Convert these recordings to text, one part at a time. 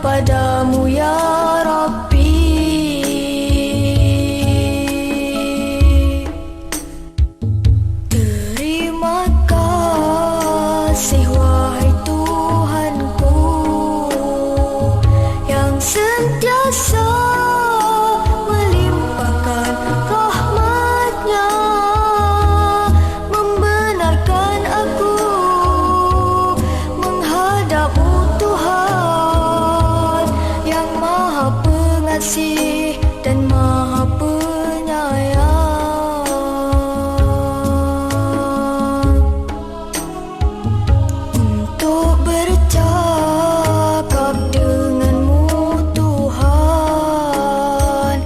padamu ya Rabbi. Terima kasih wahai Tuhanku yang sentiasa melimpahkan rahmat-Nya, membenarkan aku menghadap-Mu Tuhan yang Maha Pengasih dan Maha Penyayang. Untuk bercakap denganmu Tuhan,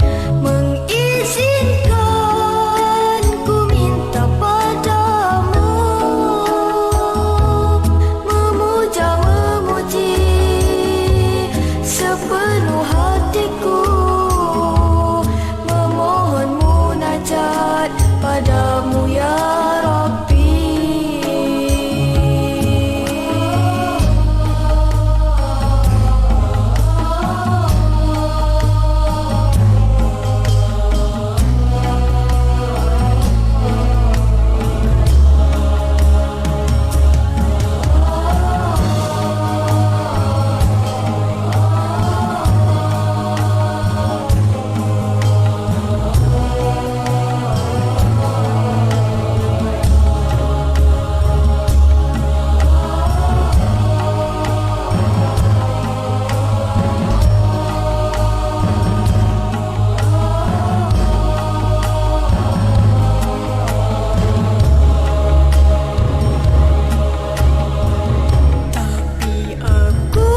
mengizinkan ku minta padamu, memuja-memuji sepenuh hatiku, memohon munajat padamu ya Rabbi. Tapi aku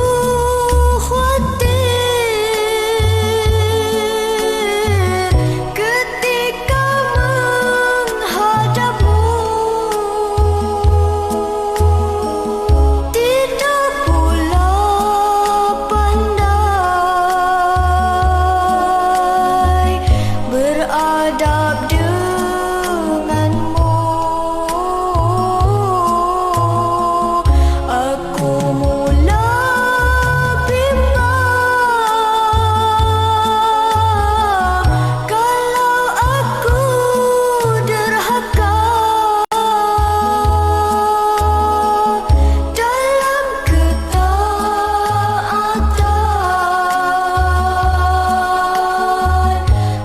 khawatir ketika menghadap-Mu, tidak pula pandai beradab denganmu. Aku mula bimbang kalau aku derhaka dalam ketaatan.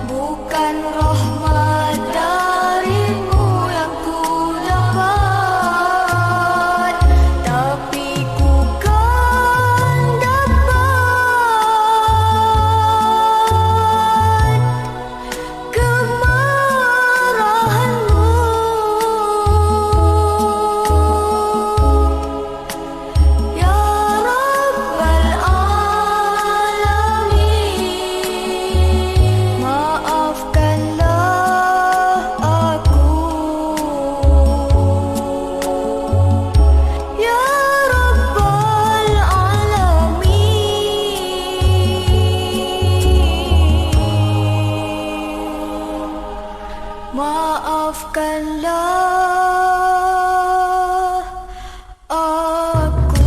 Bukan rahmat darimu yang ku dapat, tapi ku kan dapat kemarahan-Mu. Ya Rabbal Alamin, maafkanlah aku. Ya Rabbal Alamin, maafkanlah aku.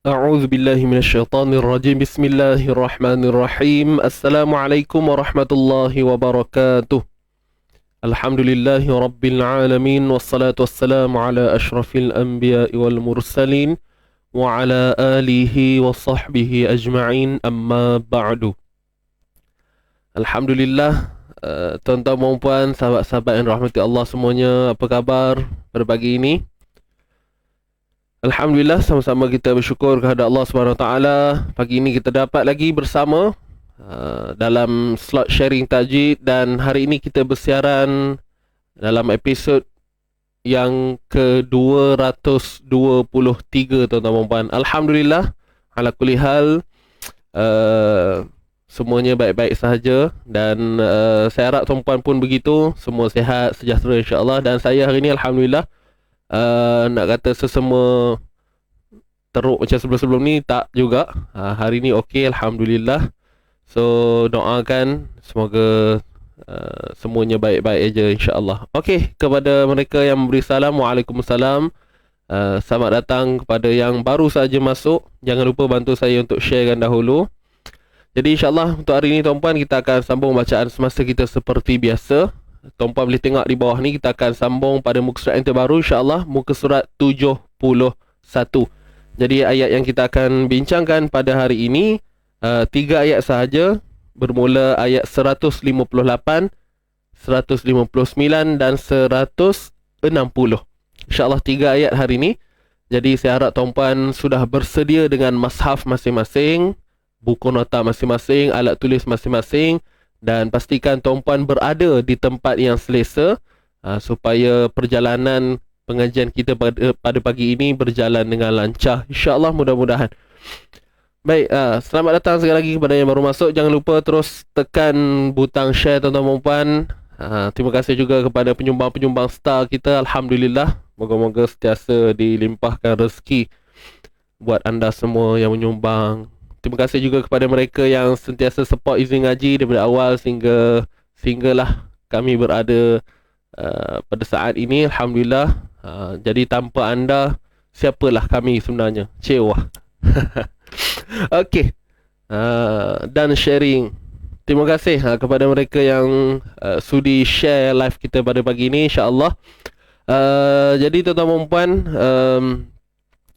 أعوذ بالله من الشيطان الرجيم بسم الله الرحمن الرحيم السلام عليكم ورحمة الله وبركاته الحمد لله رب العالمين والصلاة والسلام على أشرف الأنبياء والمرسلين وعلى آله وصحبه أجمعين أما بعد. Alhamdulillah, tuan-tuan dan puan, sahabat-sahabat yang rahmati Allah semuanya, apa khabar pada pagi ini? Alhamdulillah, sama-sama kita bersyukur kepada Allah Subhanahu Wa Taala. Pagi ini kita dapat lagi bersama dalam slot sharing tajwid, dan hari ini kita bersiaran dalam episod yang ke-223, tuan-tuan dan puan. Alhamdulillah, ala kulli hal, semuanya baik-baik sahaja, dan saya harap tuan-puan pun begitu, semua sihat, sejahtera insya-Allah. Dan saya hari ini alhamdulillah nak kata sesemua teruk macam sebelum-sebelum ni, tak juga. Hari ni okey, Alhamdulillah. So doakan semoga semuanya baik-baik aja insya-Allah. Okey, kepada mereka yang memberi salam, Waalaikumsalam. Selamat datang kepada yang baru saja masuk. Jangan lupa bantu saya untuk sharekan dahulu. Jadi insya-Allah untuk hari ini tuan-puan, kita akan sambung bacaan semasa kita seperti biasa. Tuan-puan boleh tengok di bawah ni, kita akan sambung pada muka surat yang terbaru insya-Allah, muka surat 71. Jadi ayat yang kita akan bincangkan pada hari ini 3 ayat sahaja, bermula ayat 158, 159 dan 160. InsyaAllah 3 ayat hari ini. Jadi saya harap tuan-puan sudah bersedia dengan mushaf masing-masing, buku nota masing-masing, alat tulis masing-masing, dan pastikan tuan-puan berada di tempat yang selesa supaya perjalanan pengajian kita pada pagi ini berjalan dengan lancar, insya-Allah, mudah-mudahan. Baik, selamat datang sekali lagi kepada yang baru masuk. Jangan lupa terus tekan butang share tuan-tuan dan puan. Terima kasih juga kepada penyumbang-penyumbang star kita. Alhamdulillah, moga-moga sentiasa dilimpahkan rezeki buat anda semua yang menyumbang. Terima kasih juga kepada mereka yang sentiasa support Izzy Ngaji daripada awal sehinggalah kami berada pada saat ini. Alhamdulillah. Jadi tanpa anda, siapalah kami sebenarnya? Cewa. Okey. Dan sharing. Terima kasih kepada mereka yang sudi share live kita pada pagi ini, insya-Allah. Jadi tuan-tuan dan puan,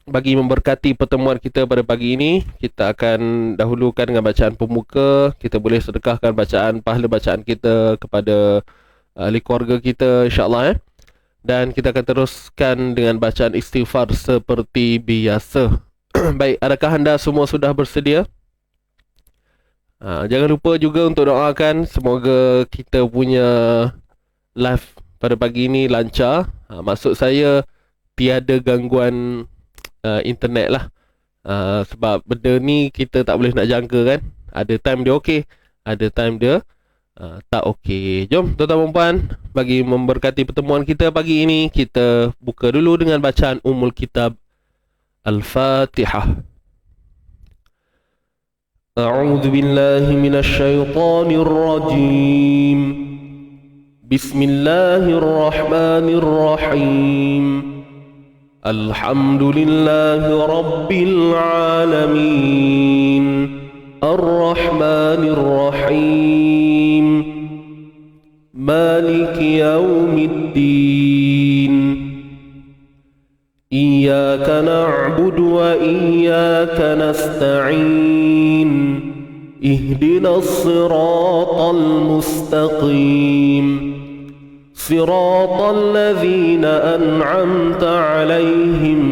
bagi memberkati pertemuan kita pada pagi ini, kita akan dahulukan dengan bacaan pembuka. Kita boleh sedekahkan pahala bacaan kita kepada ahli keluarga kita, insya-Allah. Dan kita akan teruskan dengan bacaan istighfar seperti biasa. Baik, adakah anda semua sudah bersedia? Jangan lupa juga untuk doakan semoga kita punya live pada pagi ini lancar. Maksud saya tiada gangguan internet lah. Sebab benda ni kita tak boleh nak jangka kan. Ada time dia okey, ada time dia tak okey. Jom tuan-tuan dan puan, bagi memberkati pertemuan kita pagi ini, kita buka dulu dengan bacaan Ummul Kitab Al-Fatihah. A'udzu billahi minasy syaithanir rajim. Bismillahirrahmanirrahim. Alhamdulillahi rabbil alamin. Ar-Rahmanir Rahim. Maliki yaumiddin. Iyyaka na'budu wa iyyaka nasta'in. Ihdinas siratal mustaqim. Siratal ladzina an'amta 'alaihim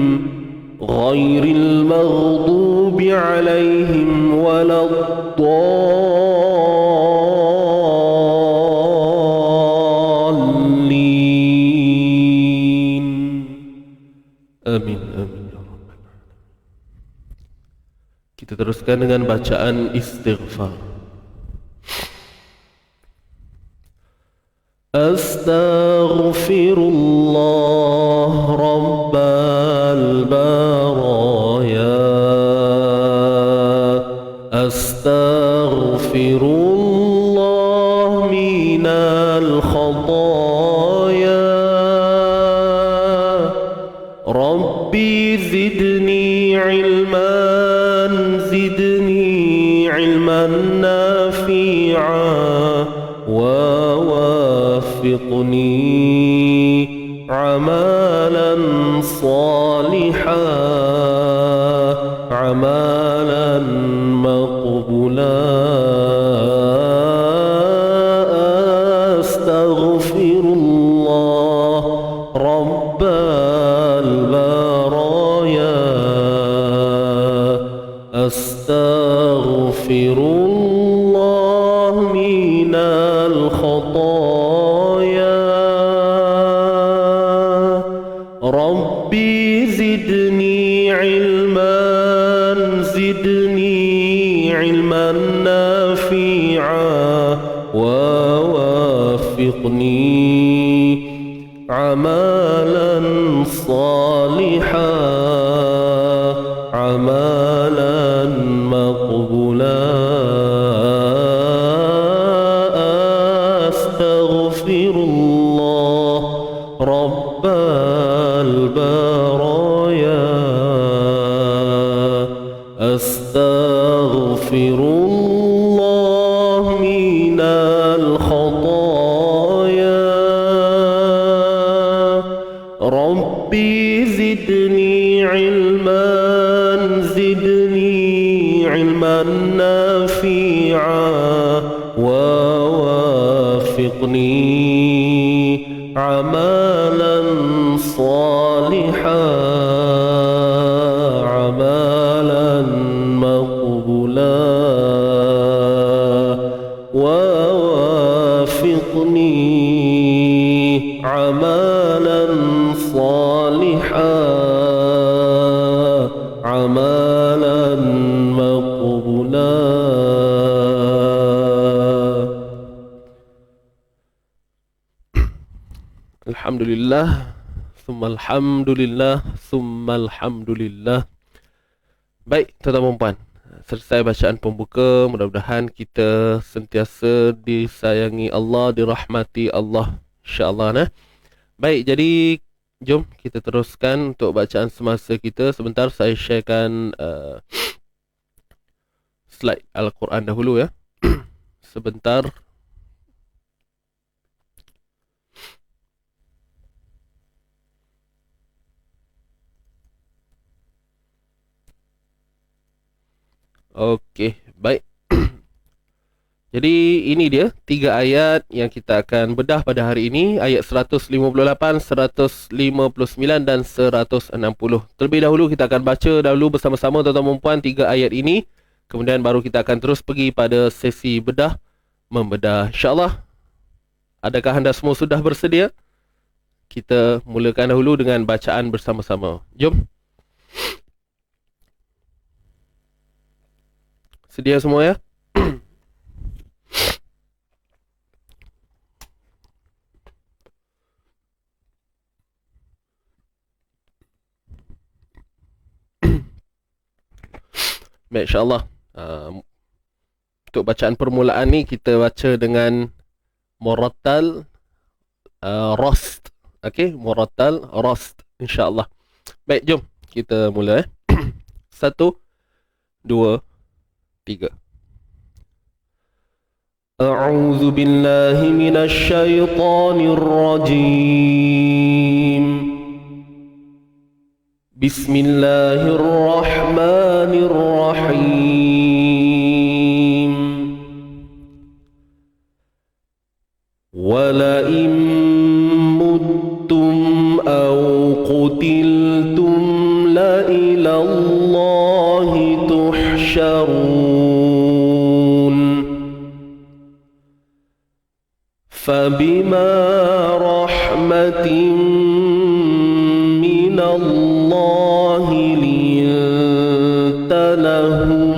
ghairil maghdubi 'alaihim waladdallin. Amin, amin ya rabbal alamin. Kita teruskan dengan bacaan istighfar. Astaghfirullah rabbal baraya. Astaghfirullah minal khataya. Rabbi zidni ilman, zidni ilman nafi'a. ووافقني عملا صالحا عملا مقبولا. أستغفر الله رب البرايا. أستغفر الله من الخطايا. ربي زدني علما، زدني علما نافعا ووافقني عملا صالحا عملا مقبولا أستغفر الله رب البرايا أستغفر الله من الخطايا ربي زدني علما نافعا ووافقني عملا صالحا عملا مقبولا ووافقني عملا صالحا عملا مقبولا. Alhamdulillah, Alhamdulillah. Baik, tuan-tuan dan puan, selesai bacaan pembuka. Mudah-mudahan kita sentiasa disayangi Allah, dirahmati Allah, insya-Allah nah. Baik, jadi jom kita teruskan untuk bacaan semasa kita. Sebentar saya sharekan slide Al-Quran dahulu ya. Sebentar. Okey, baik. Jadi ini dia 3 ayat yang kita akan bedah pada hari ini, ayat 158, 159 dan 160. Terlebih dahulu kita akan baca dahulu bersama-sama tuan-tuan dan puan 3 ayat ini, kemudian baru kita akan terus pergi pada sesi bedah membedah, insya-Allah. Adakah anda semua sudah bersedia? Kita mulakan dahulu dengan bacaan bersama-sama. Jom. Sedia semua ya? Baik, insyaAllah. Untuk bacaan permulaan ni kita baca dengan murattal rast. Okey, murattal rast, insyaAllah. Baik, jom kita mula 1, 2, 3. A'udzu billahi minasy syaithanir rajim. Bismillahirrahmanirrahim. Wala in muttum aw qutiltum la ila Allahi tuhsyarun. Fabima rahmatin min Allahi linta lahum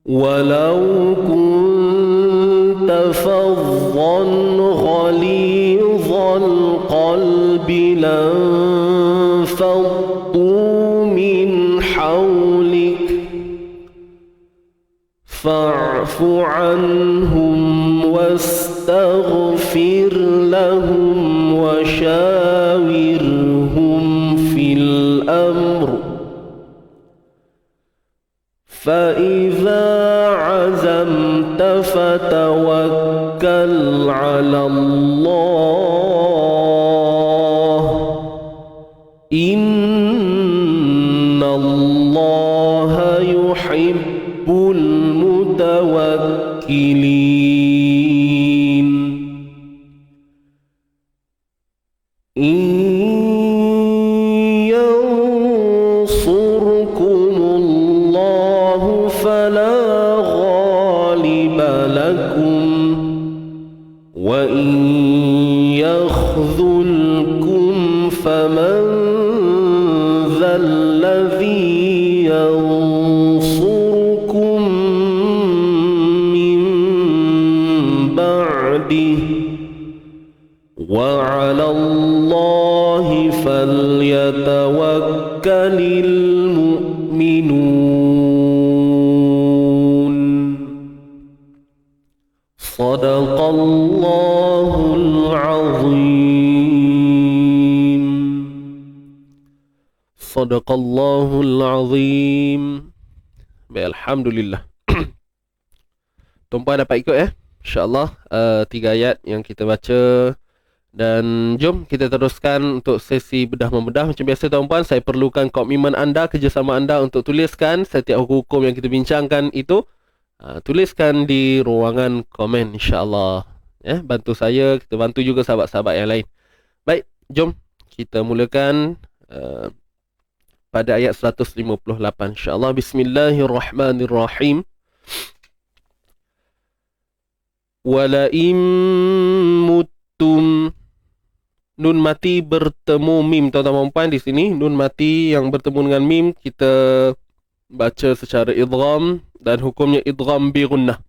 walau kunta faddan ghalidhal qalbi lanfaddu min hawlik fa'fu anhum واستغفر لهم وشاورهم في الأمر فإذا عزمت فتوكل على الله إن الله يحب المتوكلين. إن ينصركم الله فلا غالب لكم وإن يخذلكم فمن ذا الذي ينصركم من بعده وعلى الله فليتوكل للمؤمنون صدق الله العظيم صدق الله العظيم. Baik, alhamdulillah. Tuan-puan dapat ikut InsyaAllah 3 ayat yang kita baca. Dan jom kita teruskan untuk sesi bedah membedah. Macam biasa tuan-puan, saya perlukan komitmen anda, kerjasama anda untuk tuliskan setiap hukum yang kita bincangkan itu. Tuliskan di ruangan komen insyaAllah. Bantu saya, kita bantu juga sahabat-sahabat yang lain. Baik, jom kita mulakan pada ayat 158 insyaAllah. Bismillahirrahmanirrahim. Wala'im muttum. Nun mati bertemu mim, tuan-tuan puan di sini. Nun mati yang bertemu dengan mim kita baca secara idgham dan hukumnya idgham bi gunnah.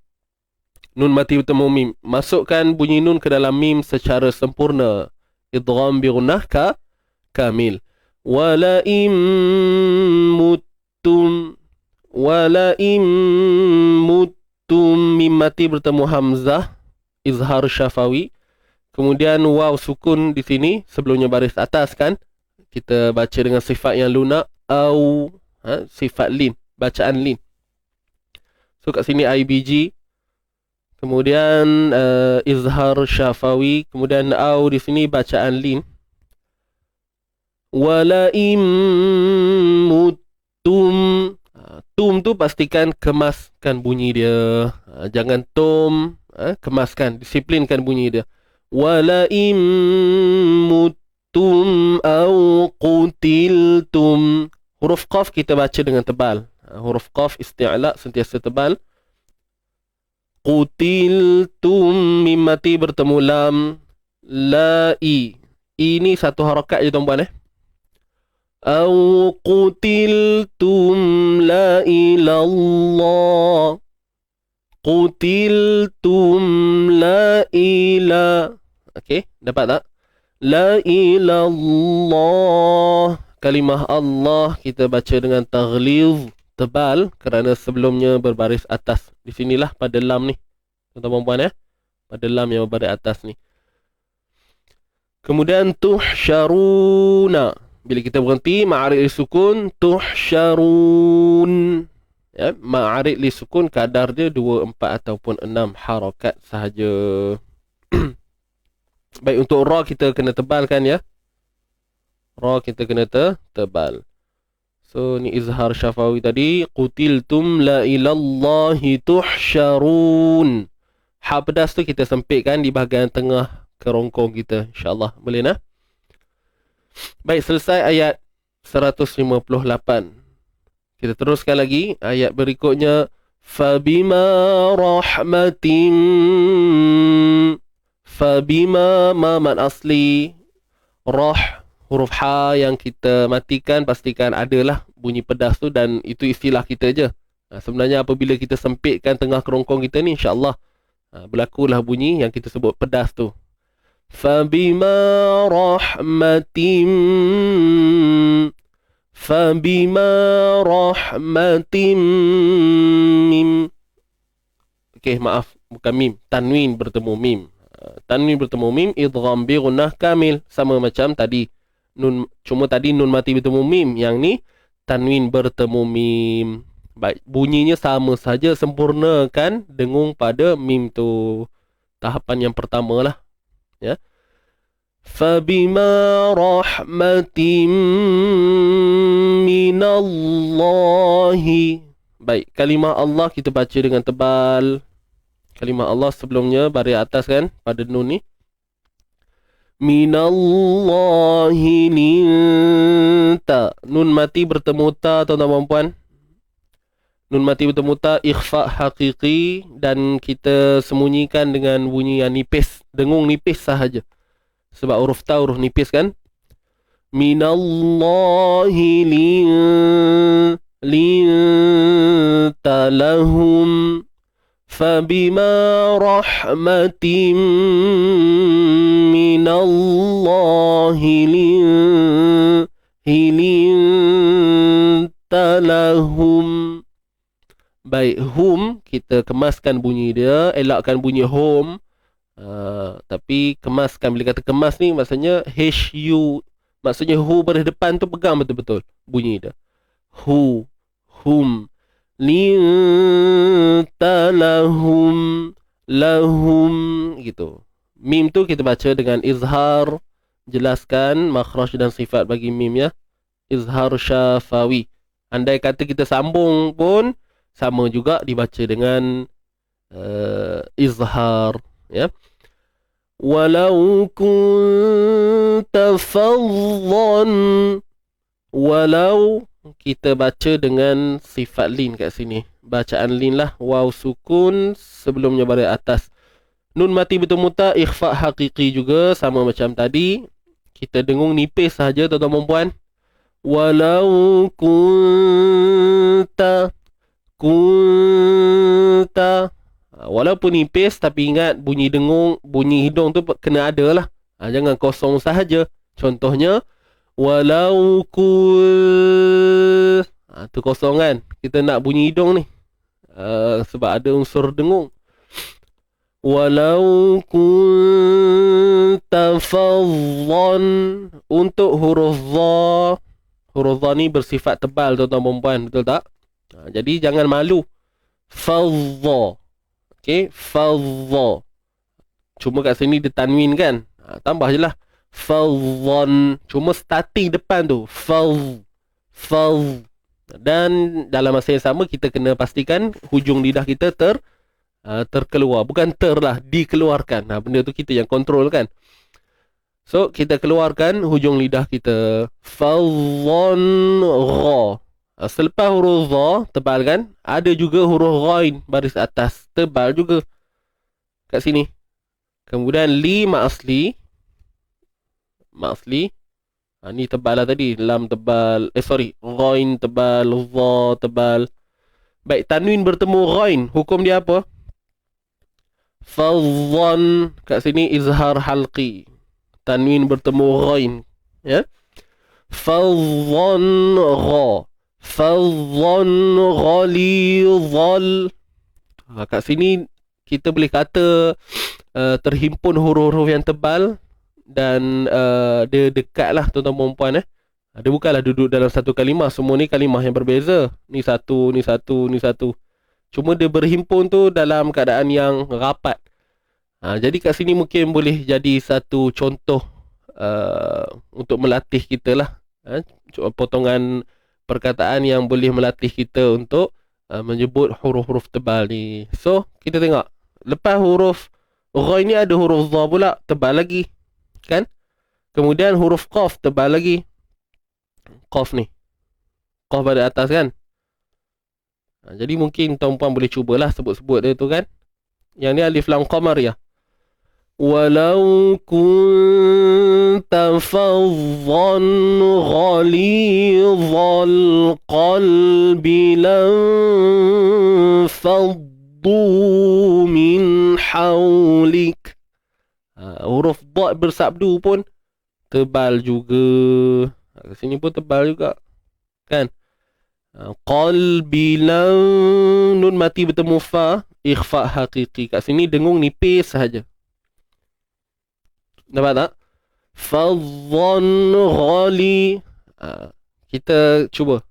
Nun mati bertemu mim, masukkan bunyi nun ke dalam mim secara sempurna. Idgham bi gunnah kamil. Wala im muttum, wala im muttum, mim mati bertemu hamzah, izhar syafawi. Kemudian waw sukun di sini sebelumnya baris atas kan. Kita baca dengan sifat yang lunak au sifat lin, bacaan lin. So kat sini IBG. Kemudian izhar syafawi, kemudian au di sini bacaan lin. Wala immutum. Tum tu pastikan kemaskan bunyi dia. Jangan tum, kemaskan, disiplinkan bunyi dia. Wala immutum au qutiltum. Huruf qaf kita baca dengan tebal. Huruf qaf isti'la sentiasa tebal. Qutiltum, mim mati bertemu lam. La i. Ini satu harakat je tuan-puan Au qutiltum la ilallah. Qutiltum la ila. Okey, dapat tak? La ilallah. Kalimah Allah kita baca dengan taghlidh, tebal, kerana sebelumnya berbaris atas. Di sinilah pada lam ni. Tuan-tuan puan pada lam yang berbaris atas ni. Kemudian tuhsyaruna. Bila kita berhenti ma'arid li sukun, tuhsyarun. Ma'arid li sukun kadar dia 2, 4 ataupun 6 harakat sahaja. Baik, untuk ra kita kena tebalkan Ra kita kena tebal. So ni izhar syafawi tadi. Qutiltum la ilallahi tuhsyarun. Ha pedas tu kita sempitkan di bahagian tengah kerongkong kita. InsyaAllah boleh nah. Baik, selesai ayat 158. Kita teruskan lagi ayat berikutnya. Fabima rahmatin. Fabima ma mad asli. Huruf ha yang kita matikan pastikan adalah bunyi pedas tu, dan itu istilah kita je. Sebenarnya apabila kita sempitkan tengah kerongkong kita ni, insyaAllah berlakulah bunyi yang kita sebut pedas tu. Fabima rahmatin. Fabima rahmatin mim. Okey, maaf, bukan mim, tanwin bertemu mim. Tanwin bertemu mim, idgham bi gunnah kamil, sama macam tadi. Cuma tadi nun mati bertemu mim, yang ni tanwin bertemu mim. Baik, bunyinya sama saja, sempurnakan dengung pada mim tu. Tahapan yang pertama lah. Fabima rahmatin minallahi. Baik, kalimah Allah kita baca dengan tebal. Kalimah Allah sebelumnya baris atas kan pada nun ni. Minallahi ninta. Nun mati bertemu ta, tuan-tuan dan puan. Nun mati bertemu ta, ikhfa hakiki, dan kita sembunyikan dengan bunyi yang nipis, dengung nipis sahaja. Sebab huruf ta huruf nipis kan. Minallahi linta lahum. Fabima rahmatin minallahi linta lahum. Baik, hum kita kemaskan bunyi dia, elakkan bunyi home. Tapi kemaskan, bila kata kemas ni maksudnya HU, maksudnya hu pada depan tu pegang betul-betul bunyi dia. Hu, hum, linta lahum, lahum gitu. Mim tu kita baca dengan izhar, jelaskan makhraj dan sifat bagi mim ya. Izhar syafawi. Andai kata kita sambung pun sama juga dibaca dengan izhar ya. Walau kunta faddan, walau kita baca dengan sifat lin kat sini. Bacaan lin lah, waw sukun sebelumnya baris atas. Nun mati bertemu tak, ikhfa hakiki juga sama macam tadi. Kita dengung nipis saja tuan-tuan dan puan. Walau kunta, kunta, walaupun nipis tapi ingat bunyi dengung, bunyi hidung tu kena ada lah. Jangan kosong sahaja. Contohnya walau tu kosong kan. Kita nak bunyi hidung ni. Sebab ada unsur dengung. Walau kunta faddan, untuk huruf dha. Huruf dha ni bersifat tebal tuan-tuan dan puan, betul tak? Jadi jangan malu. Fadda. Okey, fadda. Cuma kat sini dia tanwin kan? Tambah je lah. Faddan. Cuma starting depan tu. Fadh. Dan dalam masa yang sama kita kena pastikan hujung lidah kita terkeluar. Bukan lah, dikeluarkan. Benda tu kita yang kontrol kan. So, kita keluarkan hujung lidah kita. Faddan gha. Selepas huruf dha, tebal kan? Ada juga huruf ghain baris atas, tebal juga kat sini. Kemudian li mak asli. Ni tebal lah tadi. Lam tebal. Ghain tebal, dha tebal. Baik, tanwin bertemu ghain, hukum dia apa? Faddan, kat sini izhar halqi. Tanwin bertemu ghain, ya. Faddan gha. Faddan ghalidhal. Kat sini kita boleh kata terhimpun huruf-huruf yang tebal dan dia dekat lah tuan-tuan dan puan. Dia bukanlah duduk dalam satu kalimah. Semua ni kalimah yang berbeza. Ni satu, ni satu, ni satu. Cuma dia berhimpun tu dalam keadaan yang rapat. Jadi kat sini mungkin boleh jadi satu contoh untuk melatih kita lah. Potongan perkataan yang boleh melatih kita untuk menyebut huruf-huruf tebal ni. So, kita tengok. Lepas huruf gha ni ada huruf dha pula, tebal lagi. Kan? Kemudian huruf qaf, tebal lagi. Qaf ni. Qaf pada atas kan? Jadi mungkin tuan-puan boleh cubalah sebut-sebut dia tu kan. Yang ni alif lam qamar ya. Walau kunta faddan ghalidhal qalbi lam faddu min hawlik. Huruf dha bersabdu pun tebal juga. Kat sini pun tebal juga. Kan? Qalbi lam, nun mati bertemu fa, ikhfa hakiki. Kat sini dengung nipis sahaja. Nampak tak? Faddan ghali. Kita cuba.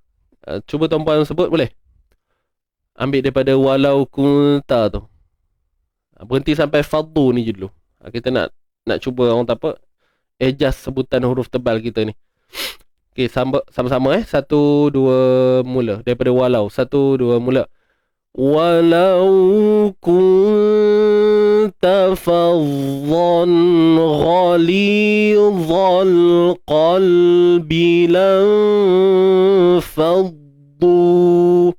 Cuba tuan-puan sebut boleh? Ambil daripada walau kunta tu. Berhenti sampai faddu ni je dulu. Kita nak cuba orang tak apa, adjust sebutan huruf tebal kita ni. Okey, sama-sama Satu, dua, mula. Daripada walau. Satu, dua, mula. Walau kunta faddan ghalidhal qalbi lam faddu.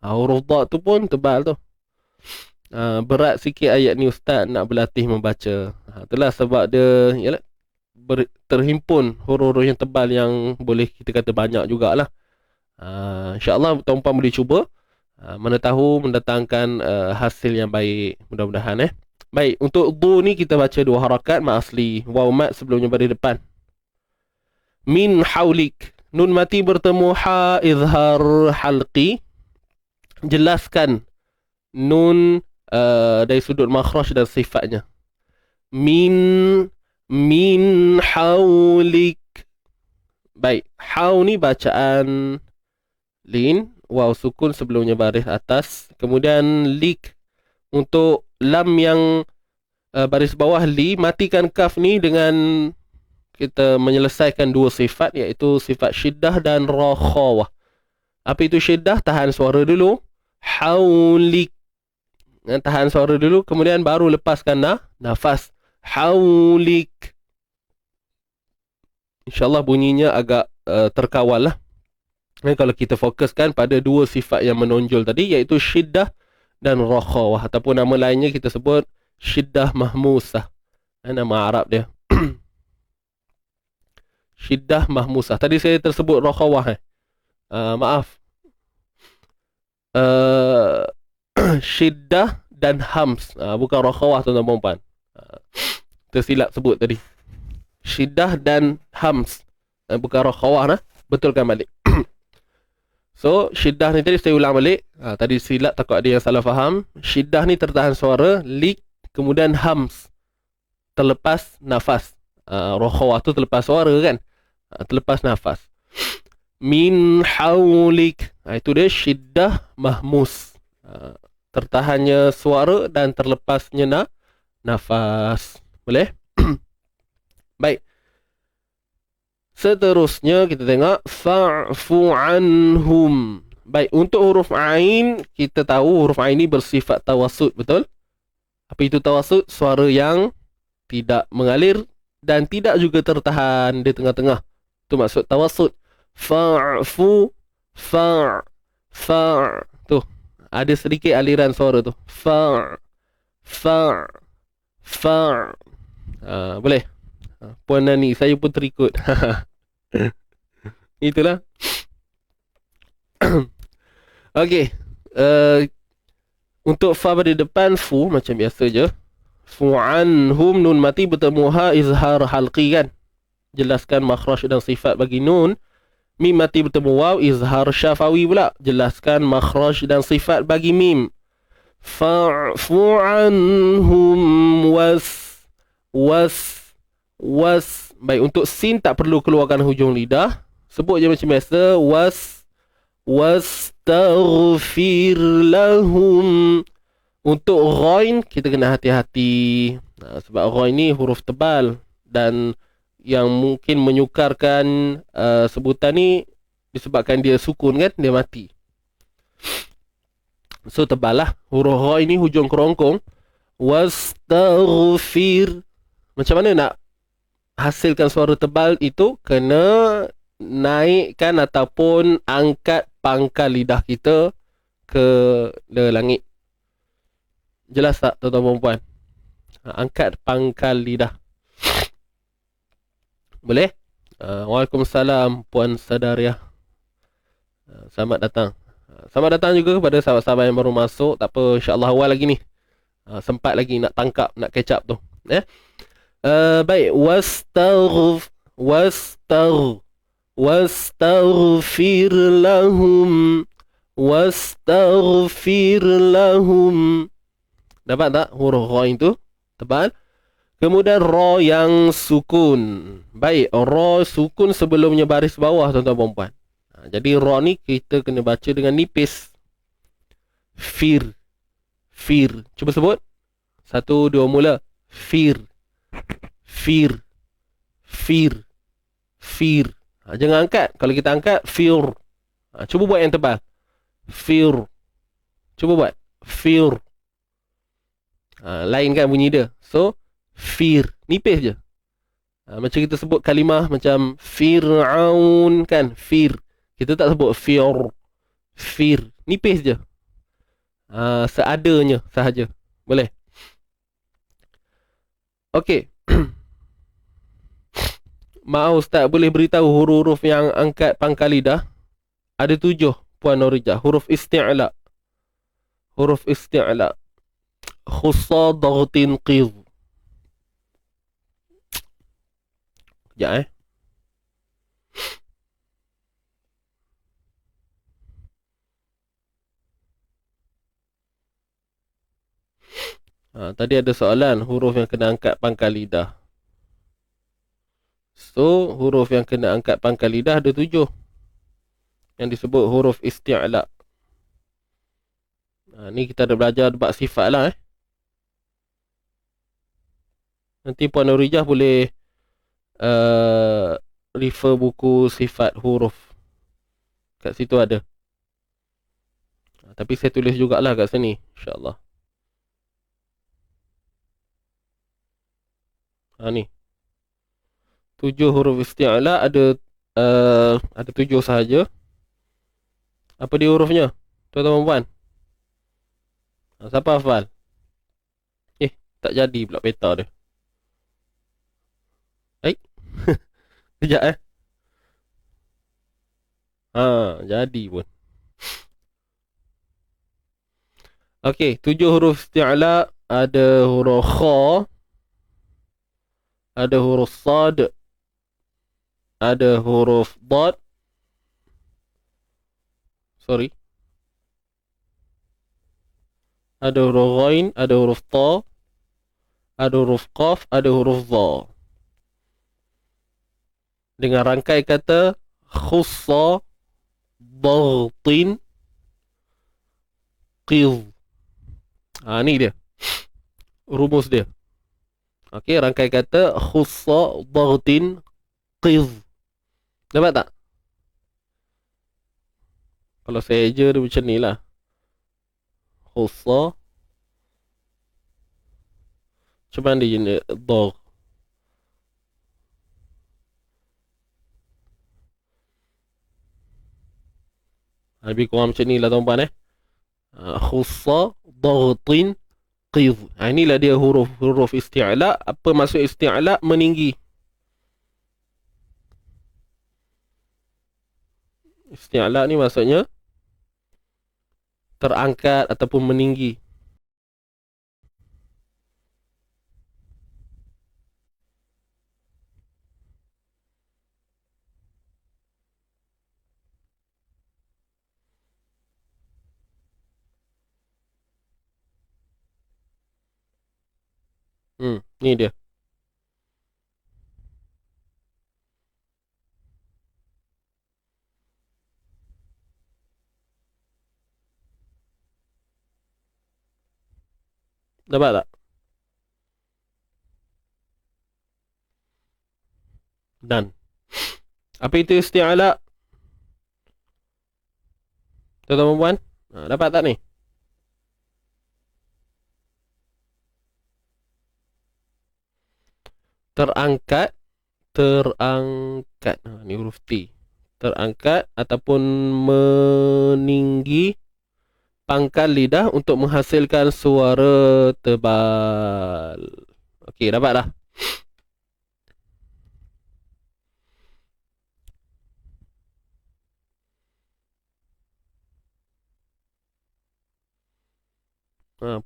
Huruf dha tu pun tebal tu. Berat sikit ayat ni ustaz nak berlatih membaca. Itulah sebab dia terhimpun huruf-huruf yang tebal yang boleh kita kata banyak jugalah. InsyaAllah tuan-puan boleh cuba. Mana tahu mendatangkan hasil yang baik. Mudah-mudahan Baik, untuk dhu ni kita baca dua harakat mat asli. Waw mat sebelumnya baris depan. Min haulik. Nun mati bertemu ha izhar halqi. Jelaskan nun dari sudut makhraj dan sifatnya. Min haulik. Baik, hau ni bacaan lin, waw sukun sebelumnya baris atas, kemudian lik untuk lam yang baris bawah li, matikan kaf ni dengan kita menyelesaikan dua sifat, iaitu sifat syiddah dan rakhawah. Apa itu syiddah? Tahan suara dulu. Haulik. Tahan suara dulu, kemudian baru lepaskan nafas. Haulik. InsyaAllah bunyinya agak terkawal lah. Kalau kita fokuskan pada dua sifat yang menonjol tadi, iaitu syiddah dan rakhawah, ataupun nama lainnya kita sebut syiddah mahmusah. Nama Arab dia. Syiddah mahmusah. Tadi saya tersebut rakhawah. Maaf. Syiddah dan hams. Bukan rakhawah, tuan-tuan dan puan. Tersilap sebut tadi. Syiddah dan hams. Bukan rakhawah. Betulkan balik. So, syiddah ni tadi saya ulang balik. Tadi silap, takut ada yang salah faham. Syiddah ni tertahan suara, lik, kemudian hams. Terlepas nafas. Rakhawah tu terlepas suara kan. Terlepas nafas. Min haulik. Itu dia syiddah mahmus. Tertahannya suara dan terlepasnya nafas. Boleh? Baik. Seterusnya kita tengok fa'fu anhum. Baik, untuk huruf ain, kita tahu huruf ain ini bersifat tawassut, betul? Apa itu tawassut? Suara yang tidak mengalir dan tidak juga tertahan di tengah-tengah. Itu maksud tawassut. Fa'fu fa' tu. Ada sedikit aliran suara tu. Fa' boleh? Puan Nani, saya pun terikut. Itulah. Okey. Untuk fa pada depan fu macam biasa je. Fu'anhum, nun mati bertemu ha izhar halqi kan. Jelaskan makhraj dan sifat bagi nun. Mim mati bertemu waw izhar syafawi pula. Jelaskan makhraj dan sifat bagi mim. Fa'fu anhum was. Baik, untuk sin tak perlu keluarkan hujung lidah. Sebut je macam biasa. Wastaghfir lahum. Untuk ghain kita kena hati-hati. Sebab ghain ni huruf tebal. Dan yang mungkin menyukarkan sebutan ni disebabkan dia sukun kan, dia mati. So tebal lah. Huruf ghain ni hujung kerongkong. Wastaghfir. Macam mana nak hasilkan suara tebal itu? Kena naikkan ataupun angkat pangkal lidah kita ke langit. Jelas tak tuan-tuan dan puan? Angkat pangkal lidah. Boleh? Waalaikumsalam Puan Sadariah. Selamat datang. Selamat datang juga kepada sahabat-sahabat yang baru masuk. Tak apa, insyaAllah awal lagi ni. Sempat lagi nak tangkap, nak catch up tu. Baik, wastaghfir lahum. Dapat tak huruf ra itu tebal? Kemudian ra yang sukun. Baik, ra sukun sebelumnya baris bawah tuan-tuan dan puan. Jadi ra ni kita kena baca dengan nipis. Fir. Cuba sebut. 1, 2 mula. Fir. Jangan angkat. Kalau kita angkat, fir. Cuba buat yang tebal. Fir. Cuba buat. Fir. Lain kan bunyi dia. So, fir. Nipis je. Macam kita sebut kalimah macam Fir'aun kan. Fir. Kita tak sebut fir. Nipis je. Seadanya sahaja. Boleh? Okey. Maaf Ustaz, boleh beritahu huruf-huruf yang angkat pangkal lidah? Ada 7 Puan Norijah. Huruf isti'la. Khussa dhaghtin qidh. Sekejap Tadi ada soalan huruf yang kena angkat pangkal lidah. So, huruf yang kena angkat pangkal lidah ada 7. Yang disebut huruf isti'la. Ni kita ada belajar bab sifat lah. Nanti Puan Nurijah boleh refer buku sifat huruf. Kat situ ada. Tapi saya tulis jugalah kat sini, insyaAllah. Ni 7 huruf isti'la ada 7 sahaja. Apa dia hurufnya, tuan-tuan puan? Siapa hafal? Tak jadi pula peta dia. Kejap jadi pun. Okey, 7 huruf isti'la. Ada huruf kha, ada huruf sad, ada huruf dad. Ada huruf ghain, ada huruf ta, ada huruf qaf, ada huruf dha. Dengan rangkai kata khussa, dhaghtin, qidh. Ni dia rumus dia. Okey, rangkai kata khussa, dhaghtin, qidh. Dapat tak? Kalau saya je dia macam ni lah. Khussa. Macam mana dia jenis dhagh? Lebih kurang macam ni lah tuan-tuan Khussa, dhaghtin, qidh. Inilah dia huruf isti'la. Apa maksud isti'la? Meninggi. Isti'la ni maksudnya terangkat ataupun meninggi. Ni dia. Dapat tak? Dan apa itu isti'la? Tuan-tuan puan, dapat tak ni? Terangkat. Ni huruf T. Terangkat ataupun meninggi pangkal lidah untuk menghasilkan suara tebal. Okey, dapat dah.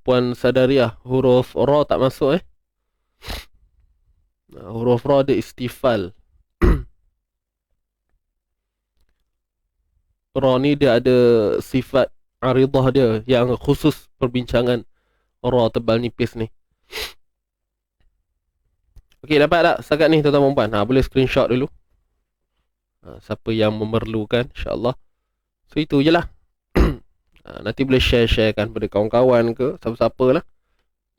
Puan Sadariah, huruf ra tak masuk huruf ra ada istifal. Ra ni dia ada sifat aridah dia yang khusus perbincangan ra tebal nipis ni. Okey, dapat tak setakat ni tuan-tuan puan? Boleh screenshot dulu. Siapa yang memerlukan, insyaAllah. So itu je lah. Nanti boleh share-sharekan pada kawan-kawan ke siapa-siapa lah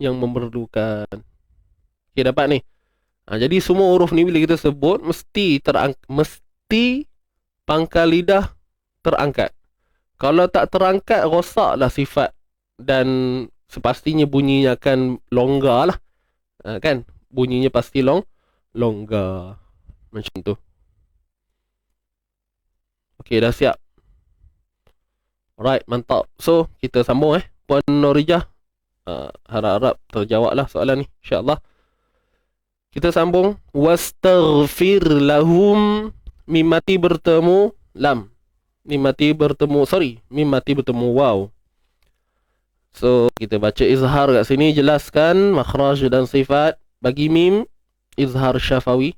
yang memerlukan. Okey, dapat ni. Jadi semua huruf ni bila kita sebut mesti pangkal lidah terangkat. Kalau tak terangkat, rosaklah sifat. Dan sepastinya bunyinya akan longgar lah. Kan? Bunyinya pasti longgar. Macam tu. Okey, dah siap. Alright, mantap. So, kita sambung Puan Nurijah. Harap-harap terjawab lah soalan ni, insyaAllah. Kita sambung. Wastaghfir lahum. Mim mati bertemu lam. Mim mati bertemu waw. So, kita baca izhar kat sini. Jelaskan makhraj dan sifat. Bagi mim, izhar syafawi.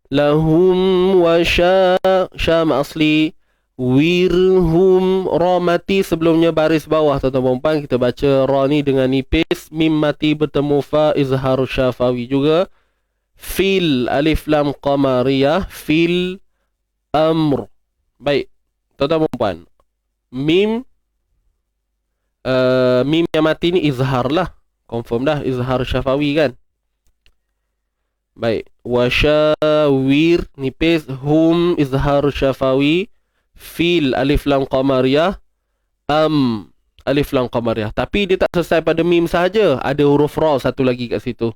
Lahum wa syam asli. wirhum. Ra mati sebelumnya baris bawah tuan-tuan dan puan, kita baca ra ni dengan nipis. Mim mati bertemu fa, izhar syafawi juga. Fil alif lam qamariyah, fil amr. Baik tuan-tuan dan puan, mim mim yang mati ni izhar lah, confirm dah izhar syafawi kan. Baik, wasyawir nipis, hum izhar syafawi, fil alif lam qamariyah, alif lam qamariyah. Tapi dia tak selesai pada mim sahaja, ada huruf ra satu lagi kat situ.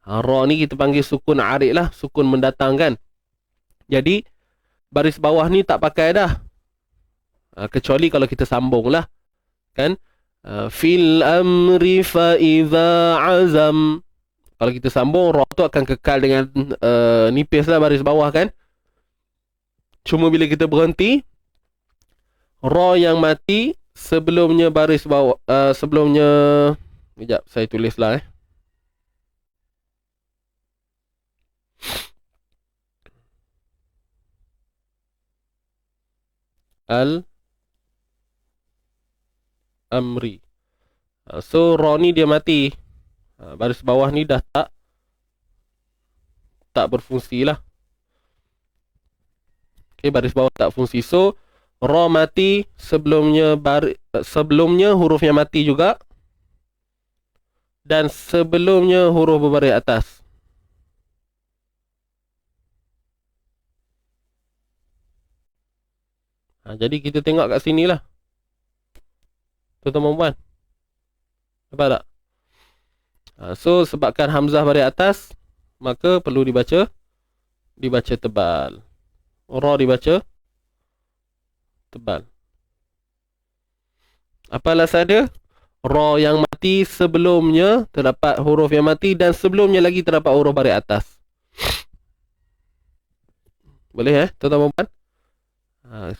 Ra ni kita panggil sukun arid lah, sukun mendatang kan. Jadi baris bawah ni tak pakai dah, kecuali kalau kita sambung lah kan. Fil amri fa iza azam. Kalau kita sambung, ra tu akan kekal dengan nipis lah baris bawah kan. Cuma bila kita berhenti, ra yang mati sebelumnya baris bawah, sebelumnya, sekejap saya tulis lah al-amri. So ra ni dia mati, baris bawah ni dah tak berfungsi lah. Okay, baris bawah tak fungsi. So ra mati sebelumnya sebelumnya huruf yang mati juga, dan sebelumnya huruf berbaris atas. Jadi kita tengok kat sini lah tuan-tuan dan puan, nampak tak? So sebabkan hamzah baris atas, maka perlu dibaca tebal. Ra dibaca tebal. Apa alasan dia? Ra yang mati sebelumnya terdapat huruf yang mati, dan sebelumnya lagi terdapat huruf baris atas. Boleh tuan-tuan dan puan?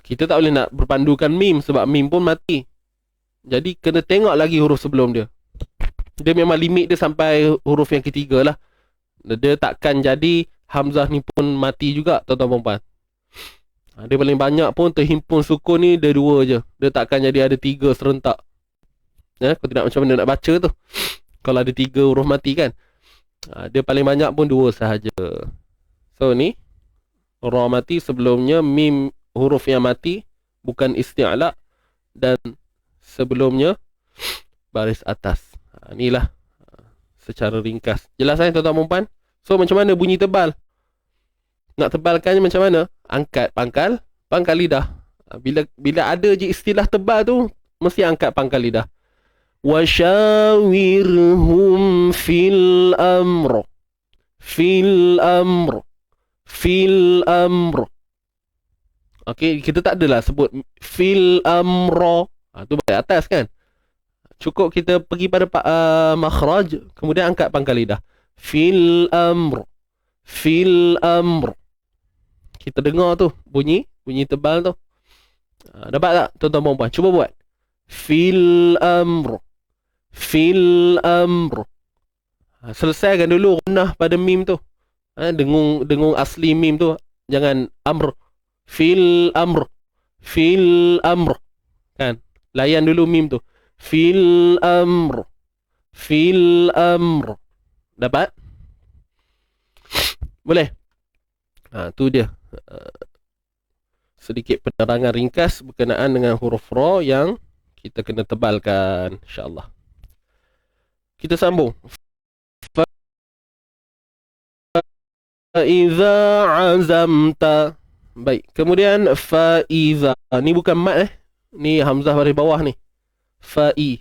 Kita tak boleh nak berpandukan mim, sebab mim pun mati. Jadi kena tengok lagi huruf sebelum dia. Dia memang limit dia sampai huruf yang ketiga lah. Dia takkan jadi hamzah ni pun mati juga tuan-tuan dan puan. Dia paling banyak pun terhimpun sukun ni dia dua je. Dia takkan jadi ada tiga serentak. Kau tidak macam mana nak baca tu kalau ada tiga huruf mati kan. Dia paling banyak pun dua sahaja. So ni ra mati sebelumnya mim huruf yang mati, bukan isti'la, dan sebelumnya baris atas. Inilah secara ringkas. Jelas tuan-tuan dan puan? So macam mana bunyi tebal? Nak tebalkannya macam mana? Angkat pangkal lidah. Bila ada je istilah tebal tu, mesti angkat pangkal lidah. Wasyawirhum fil amr. Fil amr. Fil amr. Okey, kita tak adalah sebut fil amra. Tu baris atas kan. Cukup kita pergi pada makhraj, kemudian angkat pangkal lidah. Fil amr. Fil amr. Kita dengar tu bunyi tebal tu. Dapat tak tuan-tuan dan puan? Cuba buat. Fil amr. Fil amr. Selesaikan dulu gunnah pada mim tu. Dengung asli mim tu. Jangan amr. Fil amr. Fil amr. Kan? Layan dulu mim tu. Fil amr. Fil amr. Dapat? Boleh? Tu dia. Sedikit penerangan ringkas berkenaan dengan huruf ra yang kita kena tebalkan, insya-Allah. Kita sambung. Fa'iza azamta. Baik, kemudian fa'iza. Ni bukan mat ni hamzah baris bawah ni. Fa'i.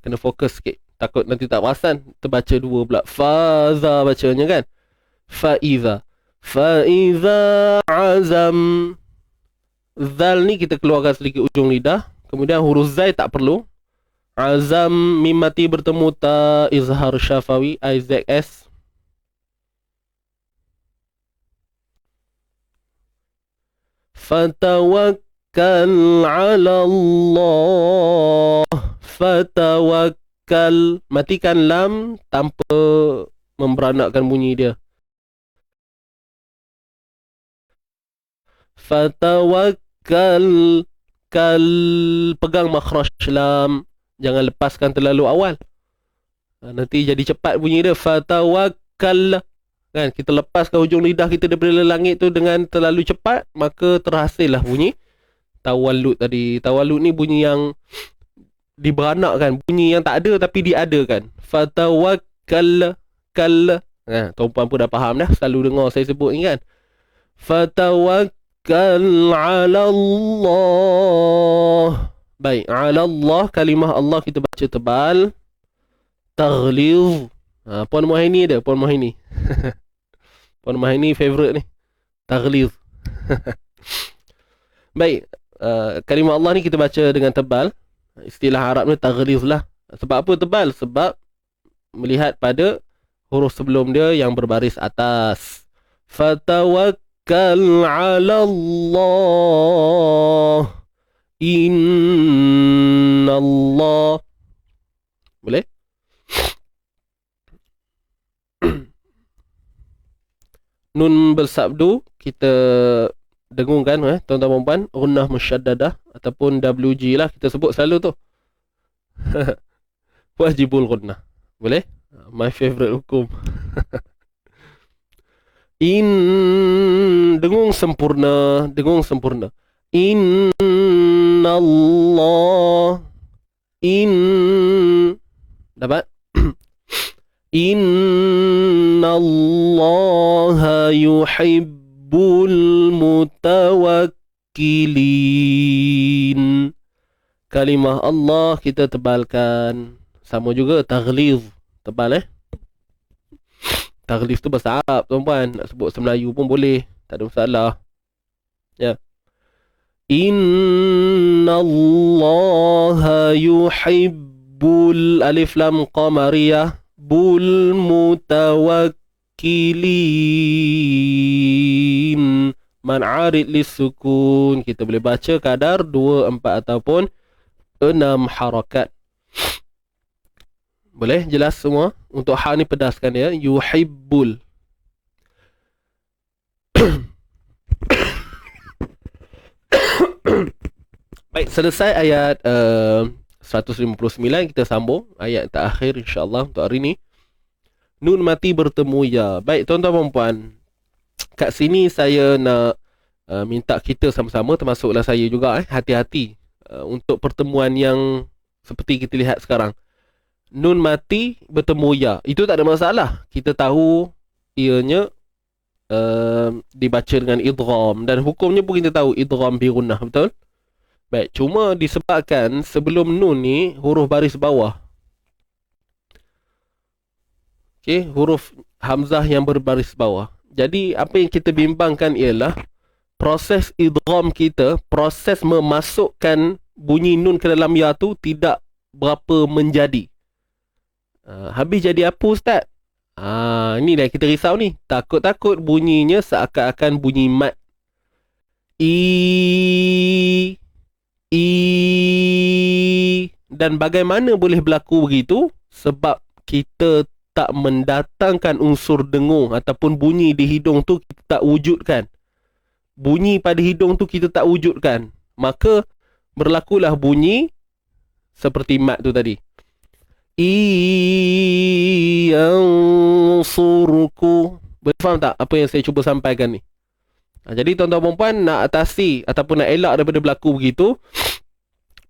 Kena fokus sikit. Takut nanti tak perasan, terbaca dua pula. Faza bacanya kan. Fa'iza. Fa'iza azam. Zal ni kita keluarkan sedikit ujung lidah. Kemudian huruf zai tak perlu. Azam mim mati bertemu ta, izhar syafawi, IZS. Fatawakkal ala Allah. Fatawakkal. Matikan lam tanpa memberanakkan bunyi dia. Fatawakkal kal, pegang makhraj lam, jangan lepaskan terlalu awal. Nanti jadi cepat bunyi dia. Fatawakkal, kan, kita lepaskan hujung lidah kita daripada langit tu dengan terlalu cepat, maka terhasillah bunyi tawallud tadi. Tawallud ni bunyi yang diberanakkan, bunyi yang tak ada tapi diadakan. Fatawakkal, tuan-puan pun dah faham dah, selalu dengar saya sebut ni kan. Fatawakkal ala Allah. Baik, ala Allah, kalimah Allah kita baca tebal. Taghlidh. Puan Muhaini ada, Puan Muhaini. Puan Muhaini favorite ni. Taghlidh. Baik, kalimah Allah ni kita baca dengan tebal. Istilah Arab ni taghlidh lah. Sebab apa tebal? Sebab melihat pada huruf sebelum dia yang berbaris atas. Fatawakkal ala Allah. Inna Allah. Boleh? Nun bersabdu kita dengungkan, tuan-tuan puan, gunnah musyaddadah ataupun WG lah kita sebut selalu tu. Wajibul gunnah. Boleh? My favorite hukum. Dengung sempurna, dengung sempurna. Inna Allah. Dapat? Inna Allah yuhibbul mutawakkilin. Kalimah Allah kita tebalkan. Sama juga taghlidh. Tebal Taghlidh tu bahasa Arab, tuan-puan. Nak sebut Melayu pun boleh, tak ada masalah. Ya. Inna Allah yuhibbul alif lam qamariyah bul mutawakkilin. Man arid lisukun. Kita boleh baca kadar 2, 4 ataupun 6 harakat. Boleh? Jelas semua? Untuk ha ni pedaskan ya. Yuhibbul. Baik, selesai ayat 159. Kita sambung ayat terakhir insyaAllah untuk hari ni. Nun mati bertemu ya. Baik, tuan-tuan dan puan, kat sini saya nak minta kita sama-sama, termasuklah saya juga, hati-hati untuk pertemuan yang seperti kita lihat sekarang. Nun mati bertemu ya, itu tak ada masalah. Kita tahu ianya dibaca dengan idgham, dan hukumnya pun kita tahu idgham bi gunnah, betul? Baik, cuma disebabkan sebelum nun ni huruf baris bawah. Okey, huruf hamzah yang berbaris bawah. Jadi apa yang kita bimbangkan ialah proses idgham kita, proses memasukkan bunyi nun ke dalam ya tu tidak berapa menjadi. Habis jadi apa, Ustaz? Ini dah kita risau ni. Takut-takut bunyinya seakan-akan bunyi mat. Dan bagaimana boleh berlaku begitu? Sebab kita tak mendatangkan unsur dengung ataupun bunyi di hidung tu kita tak wujudkan. Bunyi pada hidung tu kita tak wujudkan. Maka berlakulah bunyi seperti mat tu tadi. Yansurku. Boleh faham tak apa yang saya cuba sampaikan ni? Jadi tuan-tuan dan puan, nak atasi ataupun nak elak daripada berlaku begitu,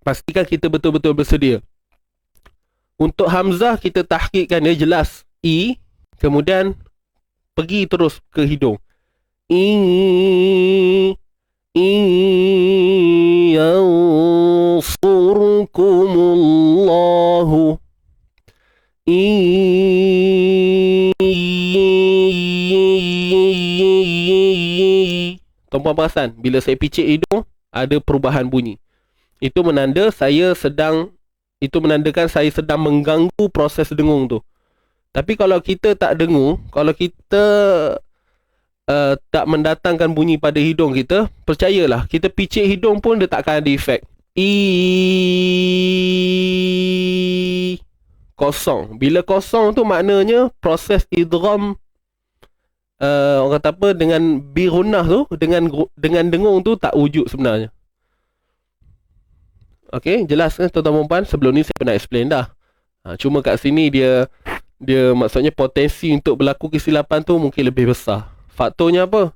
pastikan kita betul-betul bersedia. Untuk hamzah kita tahqiqkan dia jelas i, kemudian pergi terus ke hidung. Yansurkumullahu. Tuan-puan perasan, bila saya picit hidung ada perubahan bunyi. Itu menandakan saya sedang mengganggu proses dengung tu. Tapi kalau kita tak dengung, kalau kita tak mendatangkan bunyi pada hidung kita, percayalah, kita picit hidung pun dia takkan ada efek. Kosong. Bila kosong tu maknanya proses idgham, orang kata apa, dengan bi gunnah tu, dengan dengung tu tak wujud sebenarnya. Okey, jelas kan tuan-tuan dan puan? Sebelum ni saya pernah explain dah. Cuma kat sini dia maksudnya potensi untuk berlaku kesilapan tu mungkin lebih besar. Faktornya apa?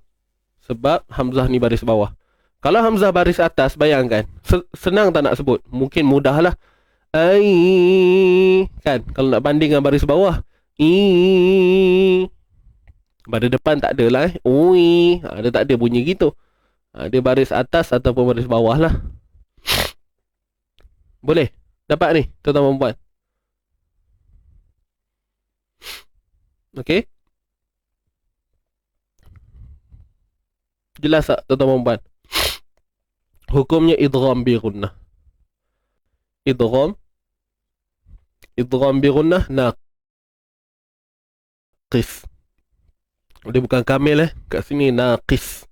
Sebab hamzah ni baris bawah. Kalau hamzah baris atas, bayangkan. Senang tak nak sebut? Mungkin mudah lah. Ai, kan? Kalau nak banding dengan baris bawah. Pada depan tak ada lah. Ui. Dia tak ada bunyi gitu. Dia baris atas ataupun baris bawah lah. Boleh? Dapat ni, tuan-tuan dan puan? Okey? Jelas tak, tuan-tuan dan puan? Hukumnya idgham bi gunnah. Idgham bi gunnah naqis. Dia bukan kamil kat sini naqis.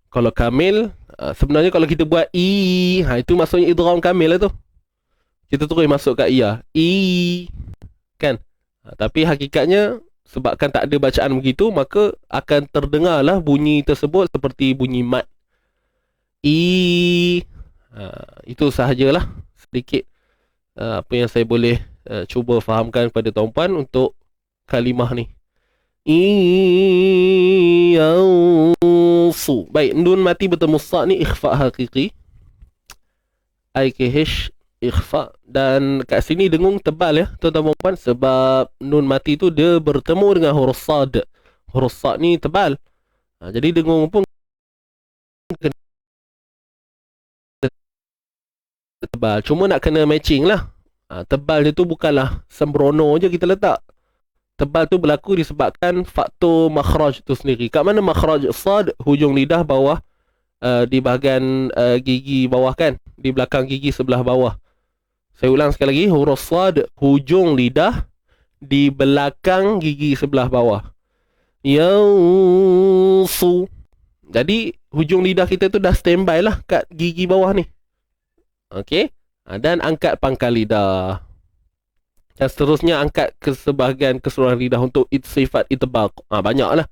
Kalau kamil, sebenarnya kalau kita buat itu maksudnya idgham kamil lah tu. Kita terus masuk kat iya. Kan? Tapi hakikatnya sebabkan tak ada bacaan begitu, maka akan terdengarlah bunyi tersebut seperti bunyi mat. Itu sahajalah sedikit apa yang saya boleh cuba fahamkan kepada tuan-puan untuk kalimah ni. Yansu. Baik, nun mati bertemu sa' ni ikhfa hakiki. IKH ikhfa. Dan kat sini dengung tebal ya tuan-tuan dan puan, sebab nun mati tu dia bertemu dengan huruf sad. Huruf sad ni tebal. Jadi dengung pun tebal. Cuma nak kena matching lah. Tebal dia tu bukanlah sembrono je kita letak. Tebal tu berlaku disebabkan faktor makhraj tu sendiri. Kat mana makhraj sad? Hujung lidah bawah, di bahagian gigi bawah kan, di belakang gigi sebelah bawah. Saya ulang sekali lagi, huruf sad hujung lidah di belakang gigi sebelah bawah. Yansu. Jadi hujung lidah kita tu dah standby lah kat gigi bawah ni. Okey. Dan angkat pangkal lidah. Dan seterusnya angkat ke sebahagian keseluruhan lidah untuk sifat itbaq. Banyak lah.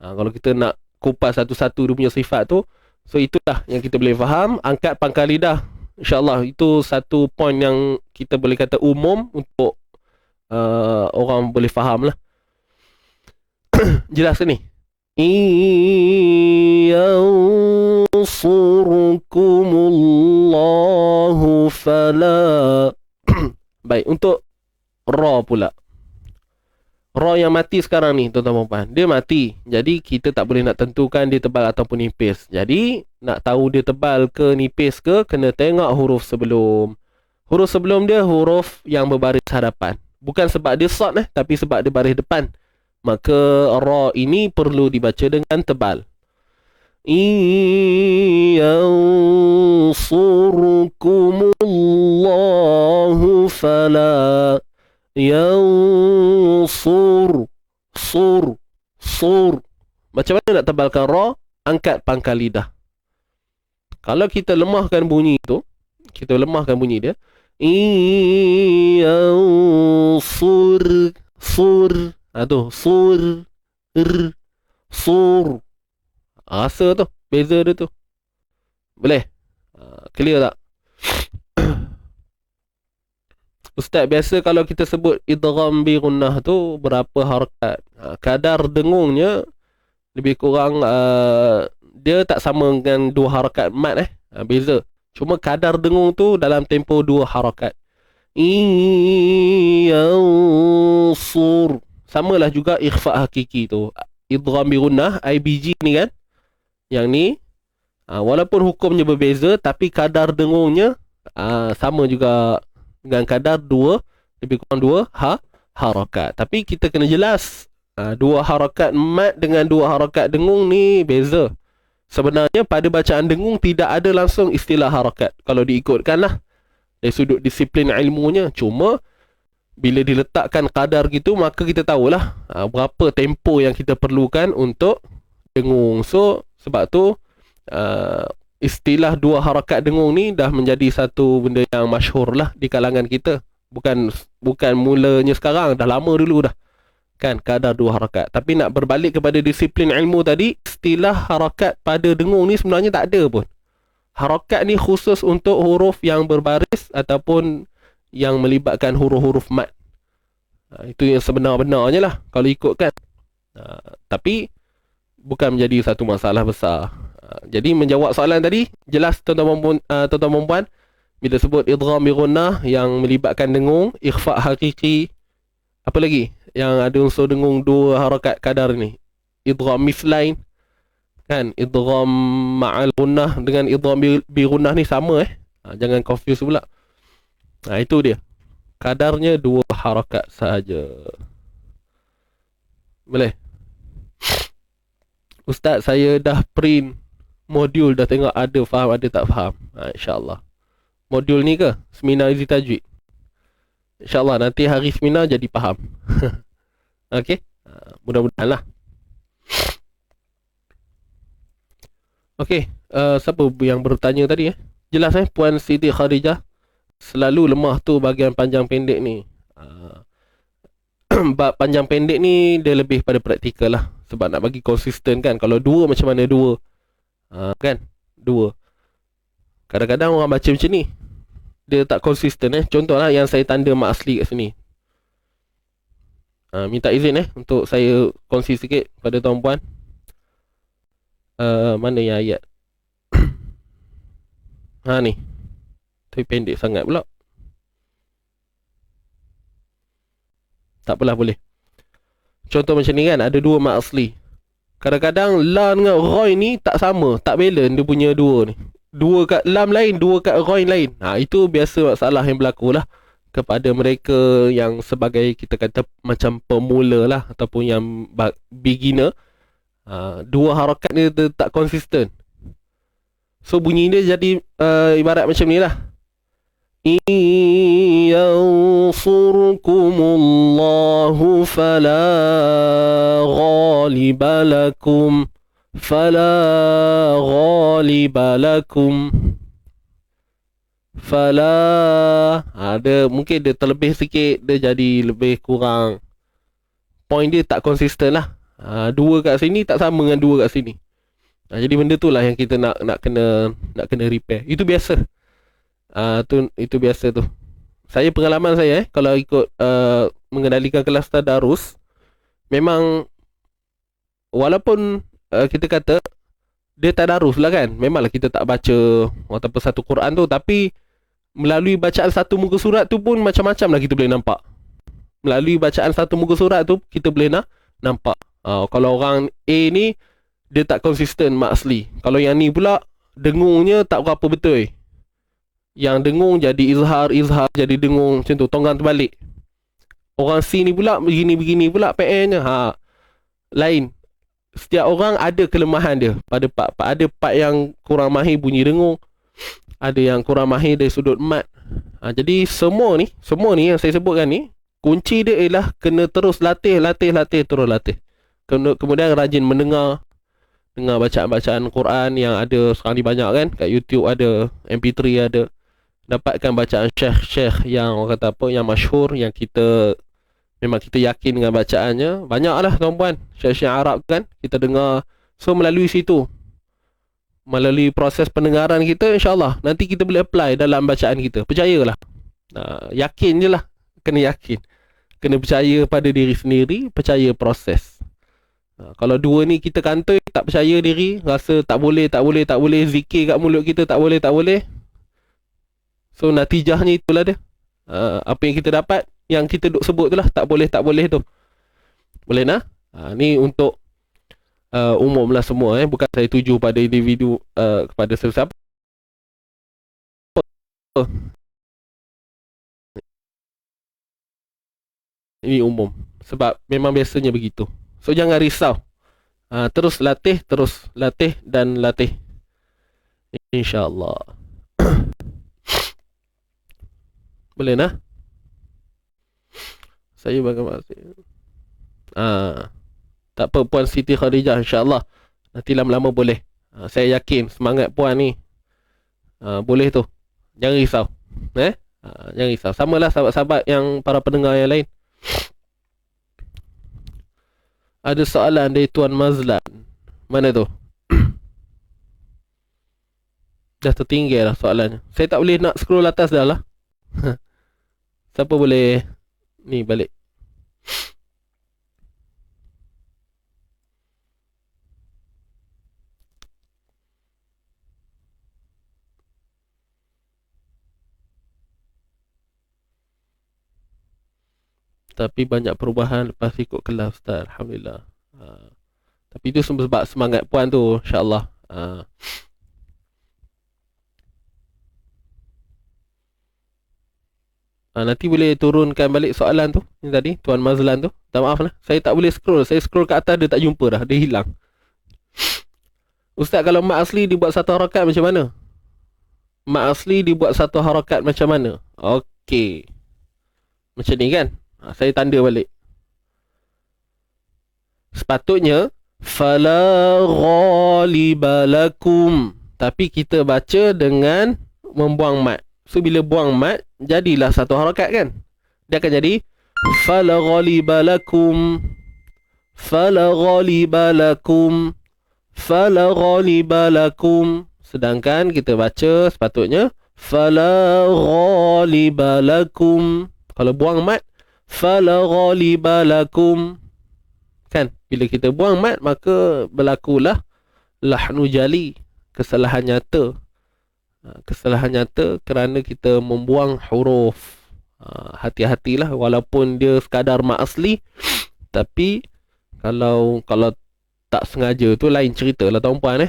Kalau kita nak kupas satu-satu dia punya sifat tu, so itulah yang kita boleh faham. Angkat pangkal lidah, InsyaAllah itu satu poin yang kita boleh kata umum untuk orang boleh faham lah. Jelas ni? Yansurkumullahu fala. Baik, untuk ra pula. Ra yang mati sekarang ni tuan-tuan dan puan, dia mati. Jadi kita tak boleh nak tentukan dia tebal ataupun nipis. Jadi nak tahu dia tebal ke nipis ke, kena tengok huruf sebelum. Huruf sebelum dia huruf yang berbaris hadapan. Bukan sebab dia sad tapi sebab dia baris depan. Maka ra ini perlu dibaca dengan tebal. Yansurkumullahu fala yansur. Sur. Macam mana nak tebalkan ra? Angkat pangkal lidah. Kalau kita lemahkan bunyi tu, kita lemahkan bunyi dia, yansur. Sur. Rasa tu, beza dia tu. Boleh? Clear tak? Ustaz, biasa kalau kita sebut idgham bi gunnah tu berapa harakat? Kadar dengungnya lebih kurang dia tak sama dengan dua harakat mat beza. Cuma kadar dengung tu dalam tempoh dua harakat. Yansur. Samalah juga ikhfa hakiki tu. Idgham bi gunnah IBG ni kan. Yang ni walaupun hukumnya berbeza, tapi kadar dengungnya sama juga dengan kadar dua, lebih kurang dua harakat. Tapi kita kena jelas, dua harakat mat dengan dua harakat dengung ni beza. Sebenarnya pada bacaan dengung tidak ada langsung istilah harakat kalau diikutkan lah dari sudut disiplin ilmunya. Cuma bila diletakkan kadar gitu, maka kita tahulah berapa tempo yang kita perlukan untuk dengung. So sebab tu istilah dua harakat dengung ni dah menjadi satu benda yang masyhur lah di kalangan kita. Bukan mulanya sekarang, dah lama dulu dah kan, kadar dua harakat. Tapi nak berbalik kepada disiplin ilmu tadi, istilah harakat pada dengung ni sebenarnya tak ada pun. Harakat ni khusus untuk huruf yang berbaris ataupun yang melibatkan huruf-huruf mat. Itu yang sebenar-benarnya lah kalau ikutkan. Tapi bukan menjadi satu masalah besar. Jadi menjawab soalan tadi, jelas tuan-tuan dan puan, bila sebut idgham bi gunnah yang melibatkan dengung, ikhfa hakiki, apa lagi yang ada unsur dengung dua harakat kadar ni? Idgham mislain, kan? Idgham ma'al gunnah dengan idgham bi gunnah ni sama jangan confuse pula. Itu dia. Kadarnya dua harakat sahaja. Boleh? Ustaz, saya dah print modul, dah tengok ada faham ada tak faham. InsyaAllah. Modul ni ke? Seminar Easy Tajwid. InsyaAllah nanti hari seminar jadi faham. Okey? Mudah-mudahan lah. Okey, siapa yang bertanya tadi Jelas Puan Siti Khadijah. Selalu lemah tu bahagian panjang pendek ni. Bab panjang pendek ni dia lebih pada praktikal lah. Sebab nak bagi konsisten kan. Kalau dua macam mana dua? Kan? Dua. Kadang-kadang orang baca macam ni, dia tak konsisten Contohlah yang saya tanda mak asli kat sini. Minta izin untuk saya kongsi sikit pada tuan-puan. Mana yang ayat? Ni. Tapi pendek sangat pula. Tak apalah, boleh. Contoh macam ni kan, ada dua mak asli. Kadang-kadang la dengan roi ni tak sama, tak balance dia punya dua ni. Dua kat lam lain, dua kat roi lain. Itu biasa masalah yang berlaku lah kepada mereka yang sebagai kita kata macam pemula lah, ataupun yang beginner. Dua harakat ni tak konsisten. So bunyi dia jadi ibarat macam ni lah. Yansurkumullahu fala ghaliba lakum, fala ghaliba lakum, fala. Ada mungkin dia terlebih sikit, dia jadi lebih kurang. Point dia tak konsisten lah. Dua kat sini tak sama dengan dua kat sini. Jadi benda tu lah yang kita nak kena repair. Itu biasa. Itu biasa tu. Saya pengalaman saya kalau ikut mengendalikan kelas tadarus, memang walaupun kita kata dia tadarus lah kan, memanglah kita tak baca ataupun satu Quran tu, tapi melalui bacaan satu muka surat tu pun macam-macam lah kita boleh nampak. Melalui bacaan satu muka surat tu kita boleh nampak. Kalau orang A ni dia tak konsisten mak asli. Kalau yang ni pula dengungnya tak berapa betul. Yang dengung jadi izhar jadi dengung, macam tu, tonggang terbalik. Orang C ni pula begini pula PN-nya. Lain. Setiap orang ada kelemahan dia pada part. Ada part yang kurang mahir bunyi dengung, ada yang kurang mahir dari sudut mat. Jadi semua ni yang saya sebutkan ni, kunci dia ialah kena terus latih terus latih. Kemudian rajin mendengar bacaan-bacaan Quran yang ada sekarang ni banyak kan, kat YouTube ada, MP3 ada. Dapatkan bacaan syekh yang orang kata apa, yang masyhur, yang kita memang kita yakin dengan bacaannya. Banyaklah tuan-puan syekh-syekh Arab kan, kita dengar. So melalui situ, melalui proses pendengaran kita, insyaAllah nanti kita boleh apply dalam bacaan kita. Percayalah. Yakin je lah. Kena yakin, kena percaya pada diri sendiri, percaya proses. Kalau dua ni kita kantoi, tak percaya diri, rasa tak boleh, zikir kat mulut kita tak boleh, so natijahnya itulah dia. Apa yang kita dapat, yang kita duk sebut tu lah, tak boleh tu. Boleh nah? Ni untuk umum lah semua bukan saya tuju pada individu, kepada sesiapa. Ini umum, sebab memang biasanya begitu. So jangan risau. Terus latih dan latih, InsyaAllah. Boleh nah? Saya bagaimana? Tak apa Puan Siti Khadijah, insyaAllah nanti lama-lama boleh. Saya yakin semangat Puan ni boleh tu. Jangan risau. Jangan risau. Samalah sahabat-sahabat yang para pendengar yang lain. Ada soalan dari Tuan Mazlan. Mana tu? Dah tertinggal lah soalannya. Saya tak boleh nak scroll atas dah lah. Siapa boleh ni balik? Tapi banyak perubahan lepas ikut kelas Ustaz. Alhamdulillah. Tapi itu sebab semangat puan tu, insya-Allah. Nanti boleh turunkan balik soalan tu ni tadi, Tuan Mazlan tu. Tak, maaf lah, saya tak boleh scroll. Saya scroll ke atas dia tak jumpa dah, dia hilang. Ustaz, kalau mat asli dibuat satu harakat macam mana? Mat asli dibuat satu harakat macam mana? Okey. Macam ni kan? Saya tanda balik. Sepatutnya fala ghaliba lakum, tapi kita baca dengan membuang mat. So bila buang mat, jadilah satu harakat kan? Dia akan jadi fala ghaliba lakum, fala ghaliba lakum, fala ghaliba lakum. Sedangkan kita baca sepatutnya fala ghaliba lakum. Kalau buang mat, fala ghaliba lakum. Kan? Bila kita buang mat, maka berlakulah lahnu jali, kesalahan nyata. Kesalahan nyata kerana kita membuang huruf. Hati-hatilah, walaupun dia sekadar mat asli, tapi kalau tak sengaja tu lain cerita lah tuan-puan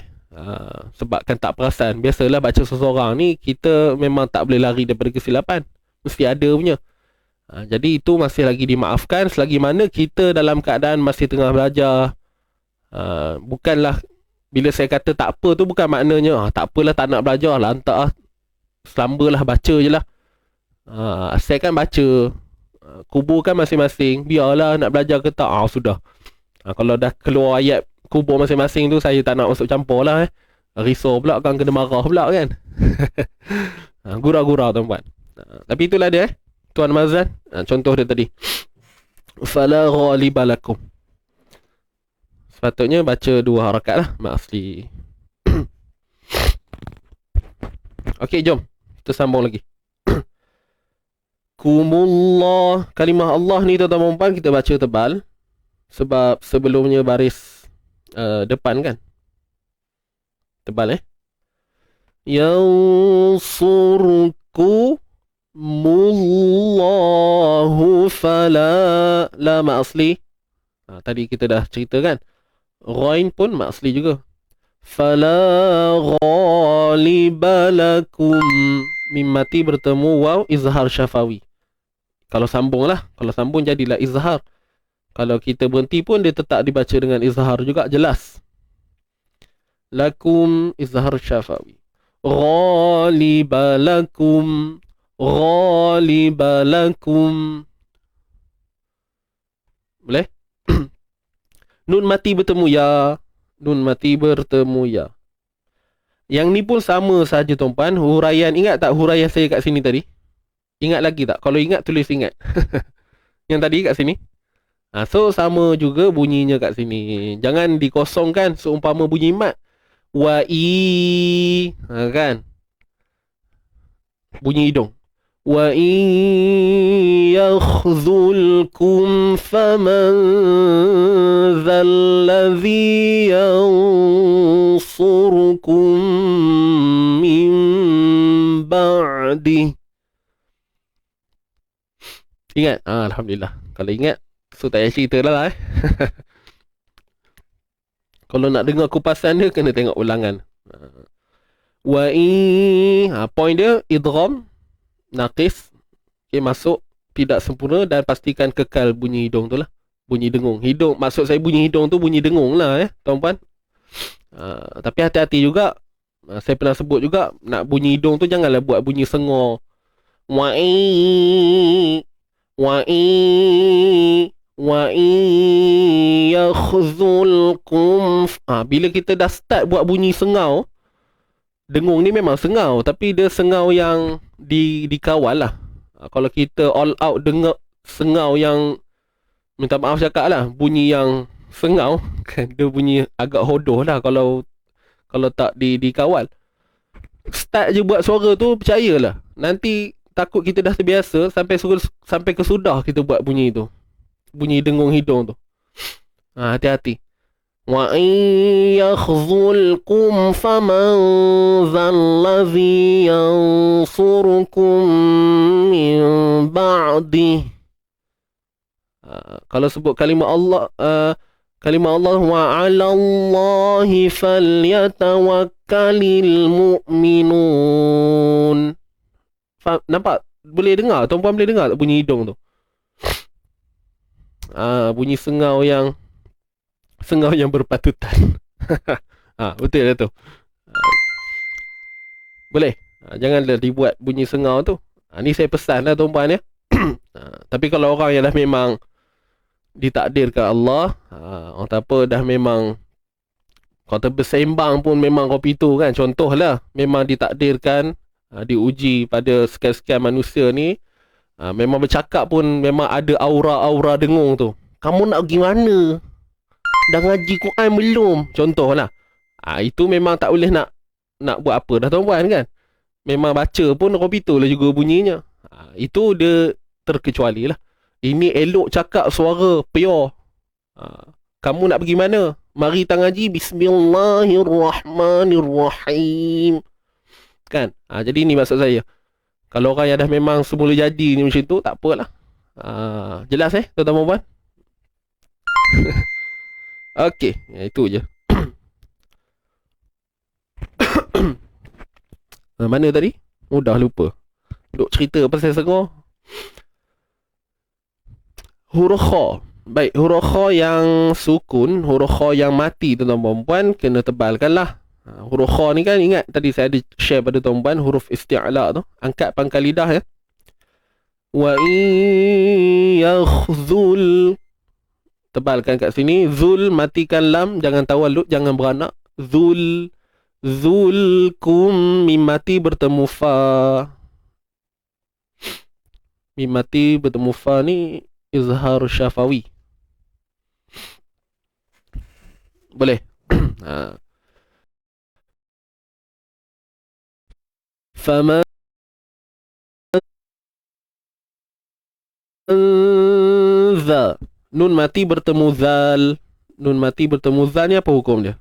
sebabkan tak perasan. Biasalah baca seseorang ni, kita memang tak boleh lari daripada kesilapan, mesti ada punya. Jadi itu masih lagi dimaafkan selagi mana kita dalam keadaan masih tengah belajar. Bukanlah bila saya kata tak apa tu bukan maknanya tak apalah, tak nak belajar lah, lantak lah, selambalah, baca je lah. Saya kan baca, kuburkan masing-masing, biarlah nak belajar ke tak, sudah. Kalau dah keluar ayat kubur masing-masing tu, saya tak nak masuk campur lah. Risau pula kan, kena marah pula kan. Gurau-gurau tuan-puan. Tapi itulah dia Tuan Mazlan, contoh dia tadi. Fala ghaliba lakum. Sepatutnya baca dua harakat lah, mat asli. Okey, jom kita sambung lagi. Kumullah. Kalimah Allah ni tuan-tuan puan kita baca tebal, sebab sebelumnya baris depan kan tebal Yansurku mullahu fala. La mat asli. Tadi kita dah cerita kan, ghain pun mat asli juga. Fala ghaliba lakum. Mim mati bertemu waw, izhar syafawi. Kalau sambung lah, kalau sambung jadilah izhar. Kalau kita berhenti pun dia tetap dibaca dengan izhar juga, jelas. Lakum izhar syafawi. Ghaliba lakum, ghaliba lakum. Boleh? Nun mati bertemu ya. Nun mati bertemu ya. Yang ni pun sama saja tuan-puan. Huraian, ingat tak huraian saya kat sini tadi? Ingat lagi tak? Kalau ingat, tulis ingat. Yang tadi kat sini. So sama juga bunyinya kat sini. Jangan dikosongkan seumpama bunyi mat. Wa'i. Kan? Bunyi hidung. Wa'i yakhzulkum faman zalladhi yansurukum min ba'di. Ingat? Alhamdulillah. Kalau ingat, so tak payah cerita lah Kalau nak dengar kupasan dia, kena tengok ulangan. Wa'i, point dia idgham naqis, masuk tidak sempurna, dan pastikan kekal bunyi hidung tu lah. Bunyi dengung. Hidung, maksud saya bunyi hidung tu bunyi dengung lah tuan-puan. Tapi hati-hati juga. Saya pernah sebut juga, nak bunyi hidung tu janganlah buat bunyi sengor. Wa'i, wa'i, wa'i yakhzulkum. Bila kita dah start buat bunyi sengau, dengung ni memang sengau, tapi dia sengau yang dikawal lah. Kalau kita all out dengar sengau yang, minta maaf cakap lah, bunyi yang sengau kan, dia bunyi agak hodoh lah kalau tak dikawal. start je buat suara tu, percayalah. Nanti takut kita dah terbiasa sampai kesudah kita buat bunyi tu. Bunyi dengung hidung tu. Hati-hati. Wa in yakhzulkum faman zallazi yansurukum min ba'di. Kalau sebut kalimah Allah, kalimah Allah, wa 'alallahi falyatawakkalul mu'minun. Nampak? Boleh dengar? Tuan-puan boleh dengar tak bunyi hidung tu? Bunyi sengau yang berpatutan. Betul lah tu. Boleh. Janganlah dibuat bunyi sengau tu. Ni saya pesan lah tuan-puan ya. Tapi kalau orang yang dah memang ditakdirkan Allah, orang tak apa, dah memang kata bersembang pun memang kopi tu kan, contohlah memang ditakdirkan, diuji pada sekian-sekian manusia ni, memang bercakap pun memang ada aura-aura dengung tu. Kamu nak pergi mana? Dah ngaji Quran belum? Contohlah. Itu memang tak boleh nak buat apa dah tuan-puan kan. Memang baca pun kopi tu lah juga bunyinya. Itu dia terkecuali lah. Ini elok cakap suara pure. Kamu nak pergi mana? Mari tang ngaji Bismillahirrahmanirrahim. Kan? Jadi ni maksud saya. Kalau orang yang dah memang semula jadi ni macam tu, tak apalah. Jelas tuan-tuan puan? Okey, itu je. Mana tadi? Dah lupa. Duk cerita pasal sengor. Huruf kha. Baik, huruf kha yang sukun, huruf kha yang mati tuan-tuan puan, kena tebalkan lah. Huruf kha ni kan, ingat tadi saya ada share pada tuan-puan, huruf isti'la tu, angkat pangkal lidah ya. Wa in yakhzul, tebalkan kat sini. Zul, matikan lam, jangan tawallud, jangan beranak. Zulkum, mim mati bertemu fa. Mim mati bertemu fa ni izhar syafawi. Boleh. Fama za. Nun mati bertemu zal. Nun mati bertemu zal ni apa hukum dia?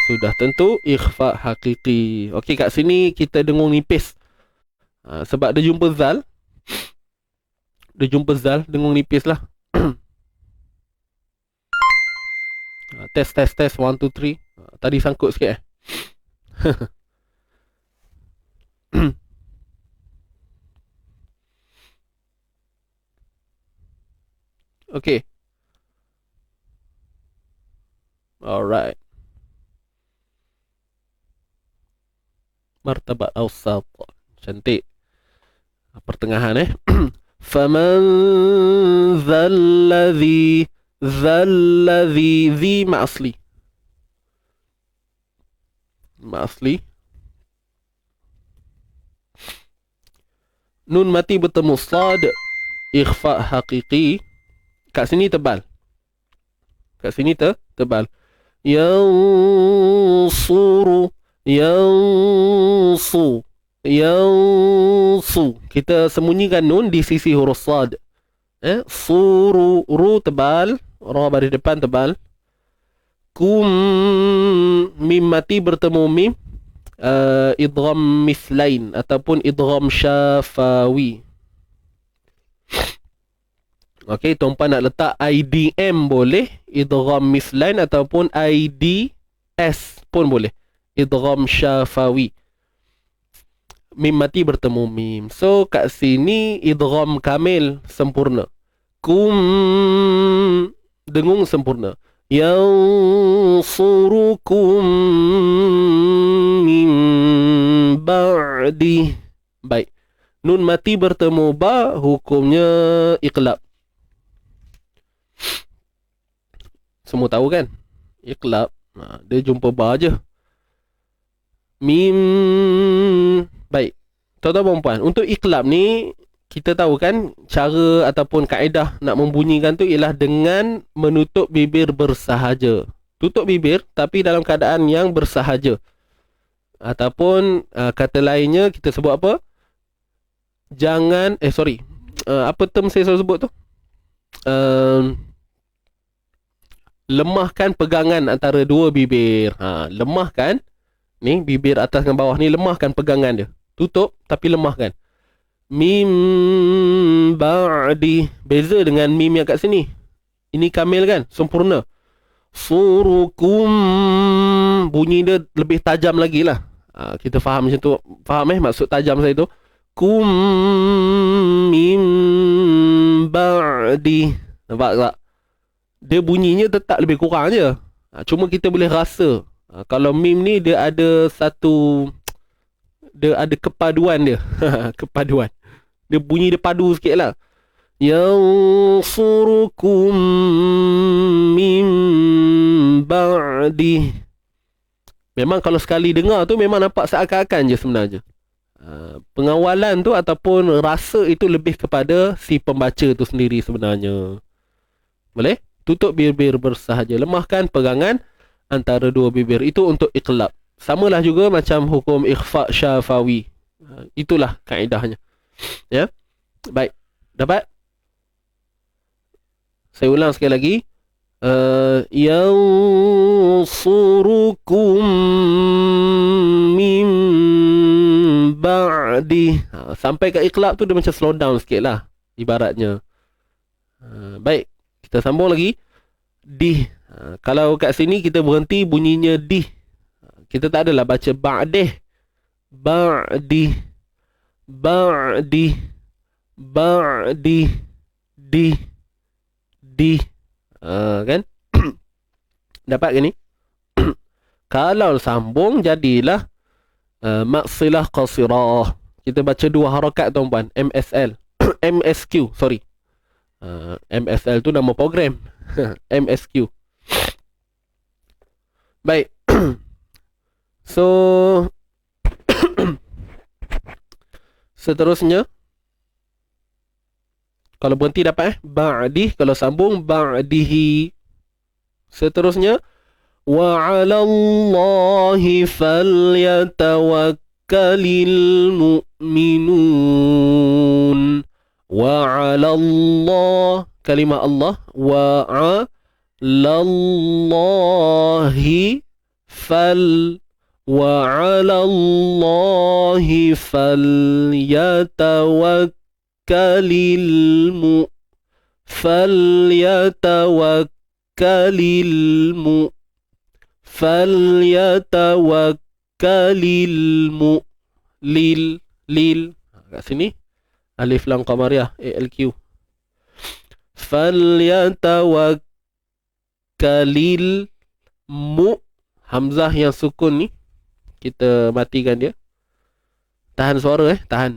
Sudah tentu ikhfa hakiki. Okey, kat sini kita dengung nipis. Sebab dia jumpa zal. Dengung nipis lah. Test 1, 2, 3. Tadi sangkut sikit Okay. Alright. Martabat awsat. Cantik. Pertengahan Faman zalladhi zi ma'asli. Nun mati bertemu sad, ikhfa hakiki. Kat sini tebal. Yansuru, yansu. Kita sembunyikan nun di sisi huruf sad. Suru, ru tebal, ra baris depan tebal. Kum, mim mati bertemu mim, idgham mislain ataupun idgham syafawi. Okey, tuan-puan nak letak IDM boleh, idgham mislain ataupun IDS pun boleh, idgham syafawi. Mim mati bertemu mim. So kat sini idgham kamil sempurna. Kum, dengung sempurna. Yansurukum min ba'di. Baik. Nun mati bertemu ba, hukumnya iqlab. Semua tahu kan? Iqlab. Dia jumpa ba je. Mim. Baik. Tuan-tuan perempuan, untuk iqlab ni kita tahu kan cara ataupun kaedah nak membunyikan tu ialah dengan menutup bibir bersahaja. Tutup bibir tapi dalam keadaan yang bersahaja. Ataupun kata lainnya kita sebut apa? Jangan apa term saya selalu sebut tu? Lemahkan pegangan antara dua bibir. Lemahkan ni bibir atas dan bawah ni, lemahkan pegangan dia. Tutup tapi lemahkan. Mim ba'di. Beza dengan mim yang kat sini. Ini kamil kan? Sempurna. Surukum. Bunyi dia lebih tajam lagi lah. Kita faham macam tu. Faham maksud tajam saya tu? Kum mim ba'di. Nampak tak? Dia bunyinya tetap lebih kurang je. Cuma kita boleh rasa. Kalau mim ni dia ada kepaduan dia. Kepaduan. Dia bunyi dia padu sikit lah. Yansurukum min ba'di. Memang kalau sekali dengar tu memang nampak seakan-akan je sebenarnya. Pengawalan tu ataupun rasa itu lebih kepada si pembaca tu sendiri sebenarnya. Boleh? Tutup bibir bersahaja. Lemahkan pegangan antara dua bibir. Itu untuk iqlab. Samalah juga macam hukum ikhfa' syafawi. Itulah kaedahnya. Ya. Baik. Dapat? Saya ulang sekali lagi. Yansurukum min ba'di. Sampai ke iqlab tu dia macam slow down sikit lah. Ibaratnya. Baik. Kita sambung lagi. Di. Kalau kat sini kita berhenti bunyinya di. Kita tak adalah baca ba'dih. Ba'di. Ba'di. Ba'di. Di. Di. Kan? Dapat ke ni? Kalau sambung jadilah maksilah qasirah. Kita baca dua harakat tuan-puan. MSL. MSQ. Sorry. MSL tu nama program. MSQ. Baik. So seterusnya, kalau berhenti dapat ba'di, kalau sambung ba'dihi. Seterusnya, wa 'alallahi falyatawakkalil mu'minun. Wa 'alallah, kalimah Allah, wa 'alallahi wa 'alallahi falyatawakkalil lil kat sini alif lam qamariyah ALQ. Falyatawakkalil hamzah yang sukun ni kita matikan dia. Tahan suara tahan.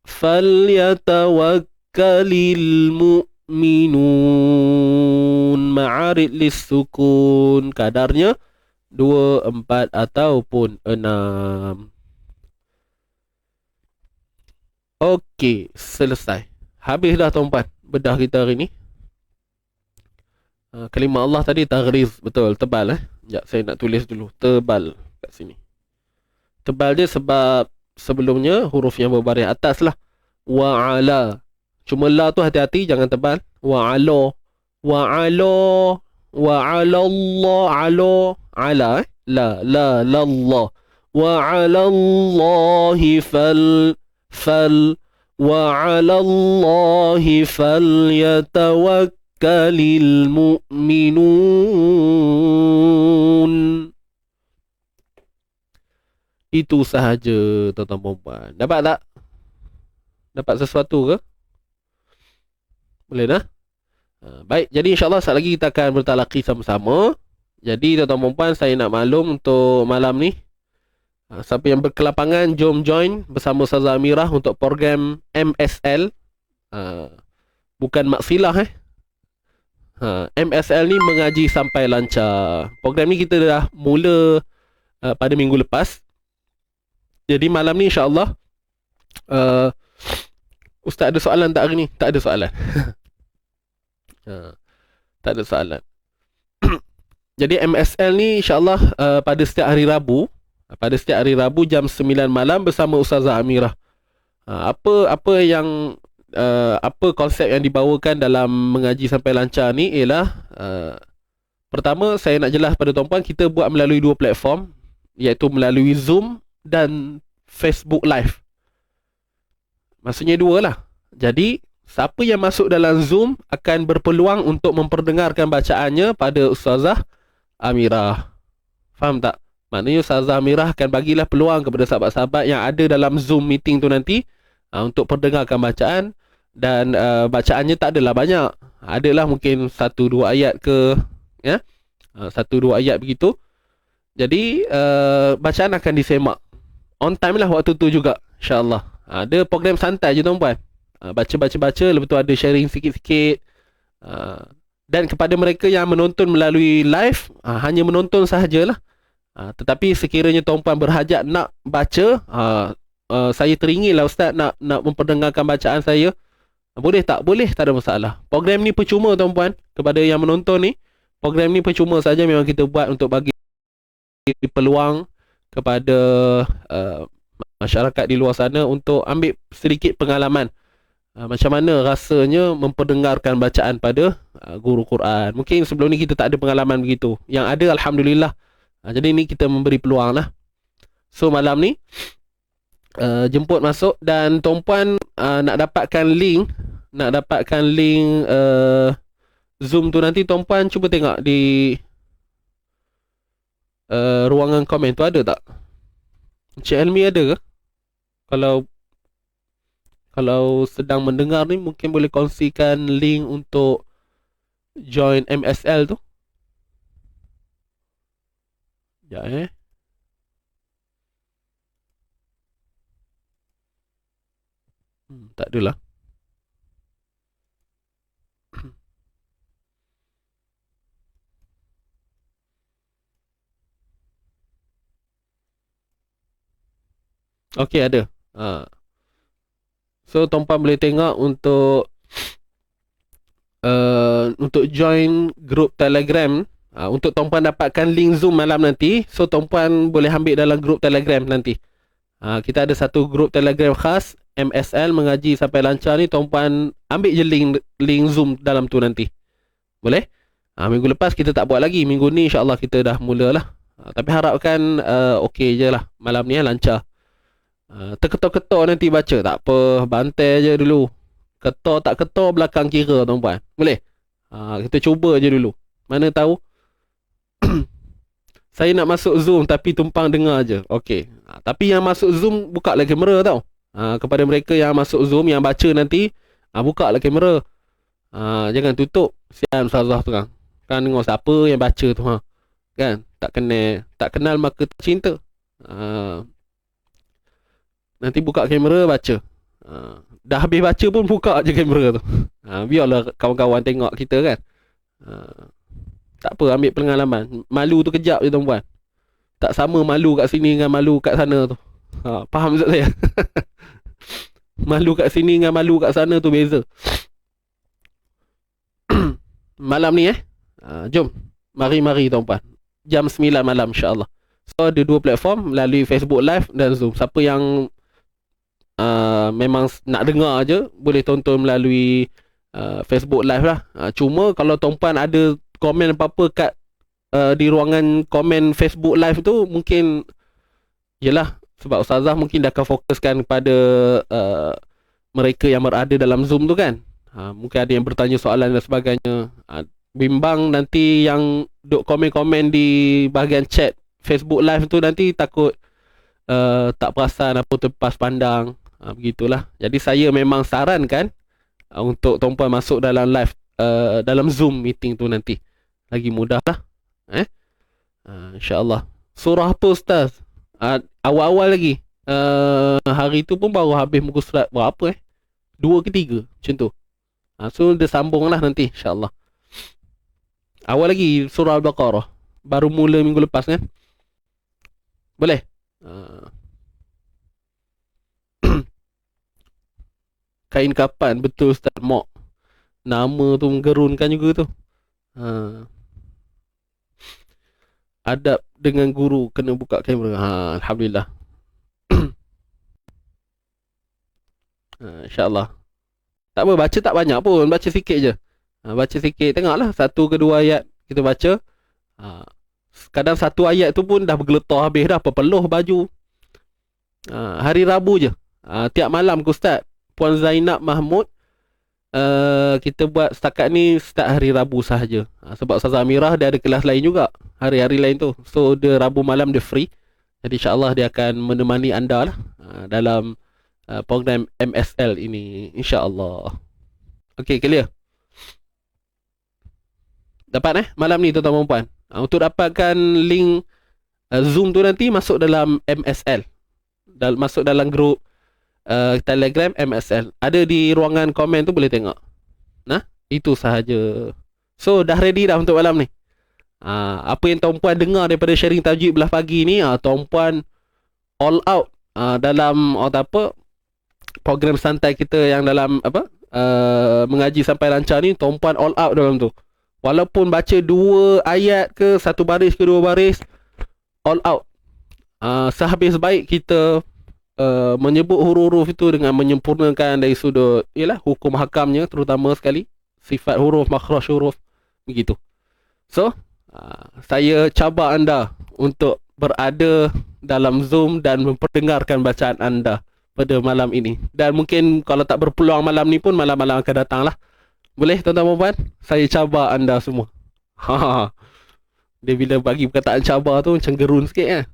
Falyatawakkalil mu'minun. Ma'arid lis sukun. Kadarnya 2, 4 ataupun 6. Okey, selesai. Habis dah tuan-puan bedah kita hari ni. Kalimah Allah tadi taghriz, betul, tebal Sekejap saya nak tulis dulu. Tebal kat sini. Tebal dia sebab sebelumnya huruf yang berbaris atas lah. Wa ala. Cuma la tu hati-hati jangan tebal. Wa ala. Wa ala. Wa ala Allah. Ala. La Allah. Wa ala Allahi fal. Wa ala Allahi falyatawakkalil mu'minun. Itu sahaja tuan-tuan puan. Dapat tak? Dapat sesuatu ke? Boleh dah? Baik, jadi insyaAllah saat lagi kita akan bertalaki sama-sama. Jadi tuan-tuan puan, saya nak maklum untuk malam ni, siapa yang berkelapangan, jom join bersama Ustazah Amirah untuk program MSL. Bukan maksilah MSL ni mengaji sampai lancar. Program ni kita dah mula pada minggu lepas. Jadi malam ni insyaAllah Ustaz ada soalan tak hari ni? Tak ada soalan. Tak ada soalan. Jadi MSL ni insya-Allah pada setiap hari Rabu, jam 9 malam bersama Ustazah Amirah. Apa yang apa konsep yang dibawakan dalam mengaji sampai lancar ni ialah pertama saya nak jelas pada tuan-puan, kita buat melalui dua platform, iaitu melalui Zoom dan Facebook Live. Maksudnya dua lah. Jadi siapa yang masuk dalam Zoom akan berpeluang untuk memperdengarkan bacaannya pada Ustazah Amirah. Faham tak? Maknanya Ustazah Amirah akan bagilah peluang kepada sahabat-sahabat yang ada dalam Zoom meeting tu nanti untuk perdengarkan bacaan. Dan bacaannya tak adalah banyak. Adalah mungkin 1-2 ayat ke, ya, 1-2 ayat begitu. Jadi bacaan akan disemak on time lah waktu tu juga, insyaAllah. Ada program santai je tuan-puan. Baca-baca, lepas tu ada sharing sikit-sikit. Dan kepada mereka yang menonton melalui live, hanya menonton sahajalah. Tetapi sekiranya tuan-puan berhajat nak baca, saya teringin lah Ustaz nak memperdengarkan bacaan saya. Boleh tak? Boleh, tak ada masalah. Program ni percuma tuan-puan. Kepada yang menonton ni, program ni percuma saja, memang kita buat untuk bagi peluang kepada masyarakat di luar sana untuk ambil sedikit pengalaman macam mana rasanya memperdengarkan bacaan pada guru Quran. Mungkin sebelum ni kita tak ada pengalaman begitu. Yang ada Alhamdulillah. Jadi ni kita memberi peluang lah. So malam ni jemput masuk, dan tuan-puan nak dapatkan link Zoom tu nanti, tuan-puan cuba tengok di ruangan komen tu, ada tak? Encik Elmi ada ke? Kalau sedang mendengar ni, mungkin boleh kongsikan link untuk join MSL tu. Ya tak adalah. Okey, ada. So tuan-puan boleh tengok untuk join grup Telegram. Untuk tuan-puan dapatkan link Zoom malam nanti, so tuan-puan boleh ambil dalam grup Telegram nanti. Kita ada satu grup Telegram khas MSL mengaji sampai lancar ni. Tuan-puan ambil je link Zoom dalam tu nanti. Boleh? Minggu lepas kita tak buat lagi. Minggu ni insya-Allah kita dah mulalah. Tapi harapkan okey je lah malam ni, lancar. Terketor-ketor nanti baca, tak apa, bantai je dulu. Ketor tak ketor belakang kira tuan-puan. Boleh? Kita cuba je dulu. Mana tahu. Saya nak masuk Zoom tapi tumpang dengar je. Okey. Tapi yang masuk Zoom buka lah kamera tau. Kepada mereka yang masuk Zoom yang baca nanti, buka lah kamera. Jangan tutup. Sian Ustazah tu kan. Kan dengar siapa yang baca tu, kan? Tak kenal maka tak cinta. Nanti buka kamera baca. Dah habis baca pun buka je kamera tu. Biarlah kawan-kawan tengok kita kan. Tak apa, ambil pengalaman. Malu tu kejap je tuan-puan. Tak sama malu kat sini dengan malu kat sana tu. Faham tak saya? Malu kat sini dengan malu kat sana tu beza. Malam ni jom. Mari tuan-puan. Jam 9 malam insya-Allah. So ada dua platform, melalui Facebook Live dan Zoom. Siapa yang memang nak dengar je, boleh tonton melalui Facebook Live lah. Cuma kalau tuan-puan ada komen apa-apa kat di ruangan komen Facebook Live tu, mungkin yelah, sebab Ustazah mungkin dah akan fokuskan kepada mereka yang berada dalam Zoom tu kan. Mungkin ada yang bertanya soalan dan sebagainya. Bimbang nanti yang duk komen-komen di bahagian chat Facebook Live tu nanti takut tak perasan apa terlepas pandang. Begitulah. Jadi saya memang sarankan untuk tuan-puan masuk dalam live, dalam Zoom meeting tu nanti. Lagi mudah lah. InsyaAllah. Surah apa Ustaz? Awal-awal lagi. Hari tu pun baru habis muka surat berapa 2 ke 3 macam tu. So dia sambung lah nanti insyaAllah. Awal lagi surah Al-Baqarah. Baru mula minggu lepas kan. Boleh? Kain kapan? Betul Ustaz Mok. Nama tu menggerunkan juga tu. adab dengan guru kena buka kamera. Alhamdulillah. InsyaAllah. Tak apa, baca tak banyak pun, baca sikit je. Baca sikit, tengoklah satu ke dua ayat kita baca. Kadang satu ayat tu pun dah bergeletar habis dah, pepeluh baju. Hari Rabu je. Tiap malam ke Ustaz, Puan Zainab Mahmud, kita buat setakat ni start hari Rabu sahaja. Sebab Ustazah Amirah dia ada kelas lain juga, hari-hari lain tu. So dia Rabu malam dia free. Jadi insyaAllah dia akan menemani anda lah dalam program MSL ini, insyaAllah. Okay, clear? Dapat malam ni tuan-tuan dan puan. Untuk dapatkan link Zoom tu nanti masuk dalam MSL, masuk dalam grup Telegram MSL. Ada di ruangan komen tu, boleh tengok. Nah, itu sahaja. So dah ready dah untuk malam ni. Apa yang tuan-puan dengar daripada sharing tajwid belah pagi ni, tuan-puan all out dalam program santai kita yang dalam mengaji sampai lancar ni. Tuan-puan all out dalam tu. Walaupun baca 2 ayat ke 1 baris ke 2 baris, all out. Sehabis baik kita menyebut huruf-huruf itu dengan menyempurnakan dari sudut hukum hakamnya, terutama sekali sifat huruf, makhraj huruf, begitu. So saya cabar anda untuk berada dalam Zoom dan memperdengarkan bacaan anda pada malam ini. Dan mungkin kalau tak berpeluang malam ni pun, malam-malam akan datang lah. Boleh tuan-tuan dan puan? Saya cabar anda semua. Dia bila bagi perkataan cabar tu macam gerun sikit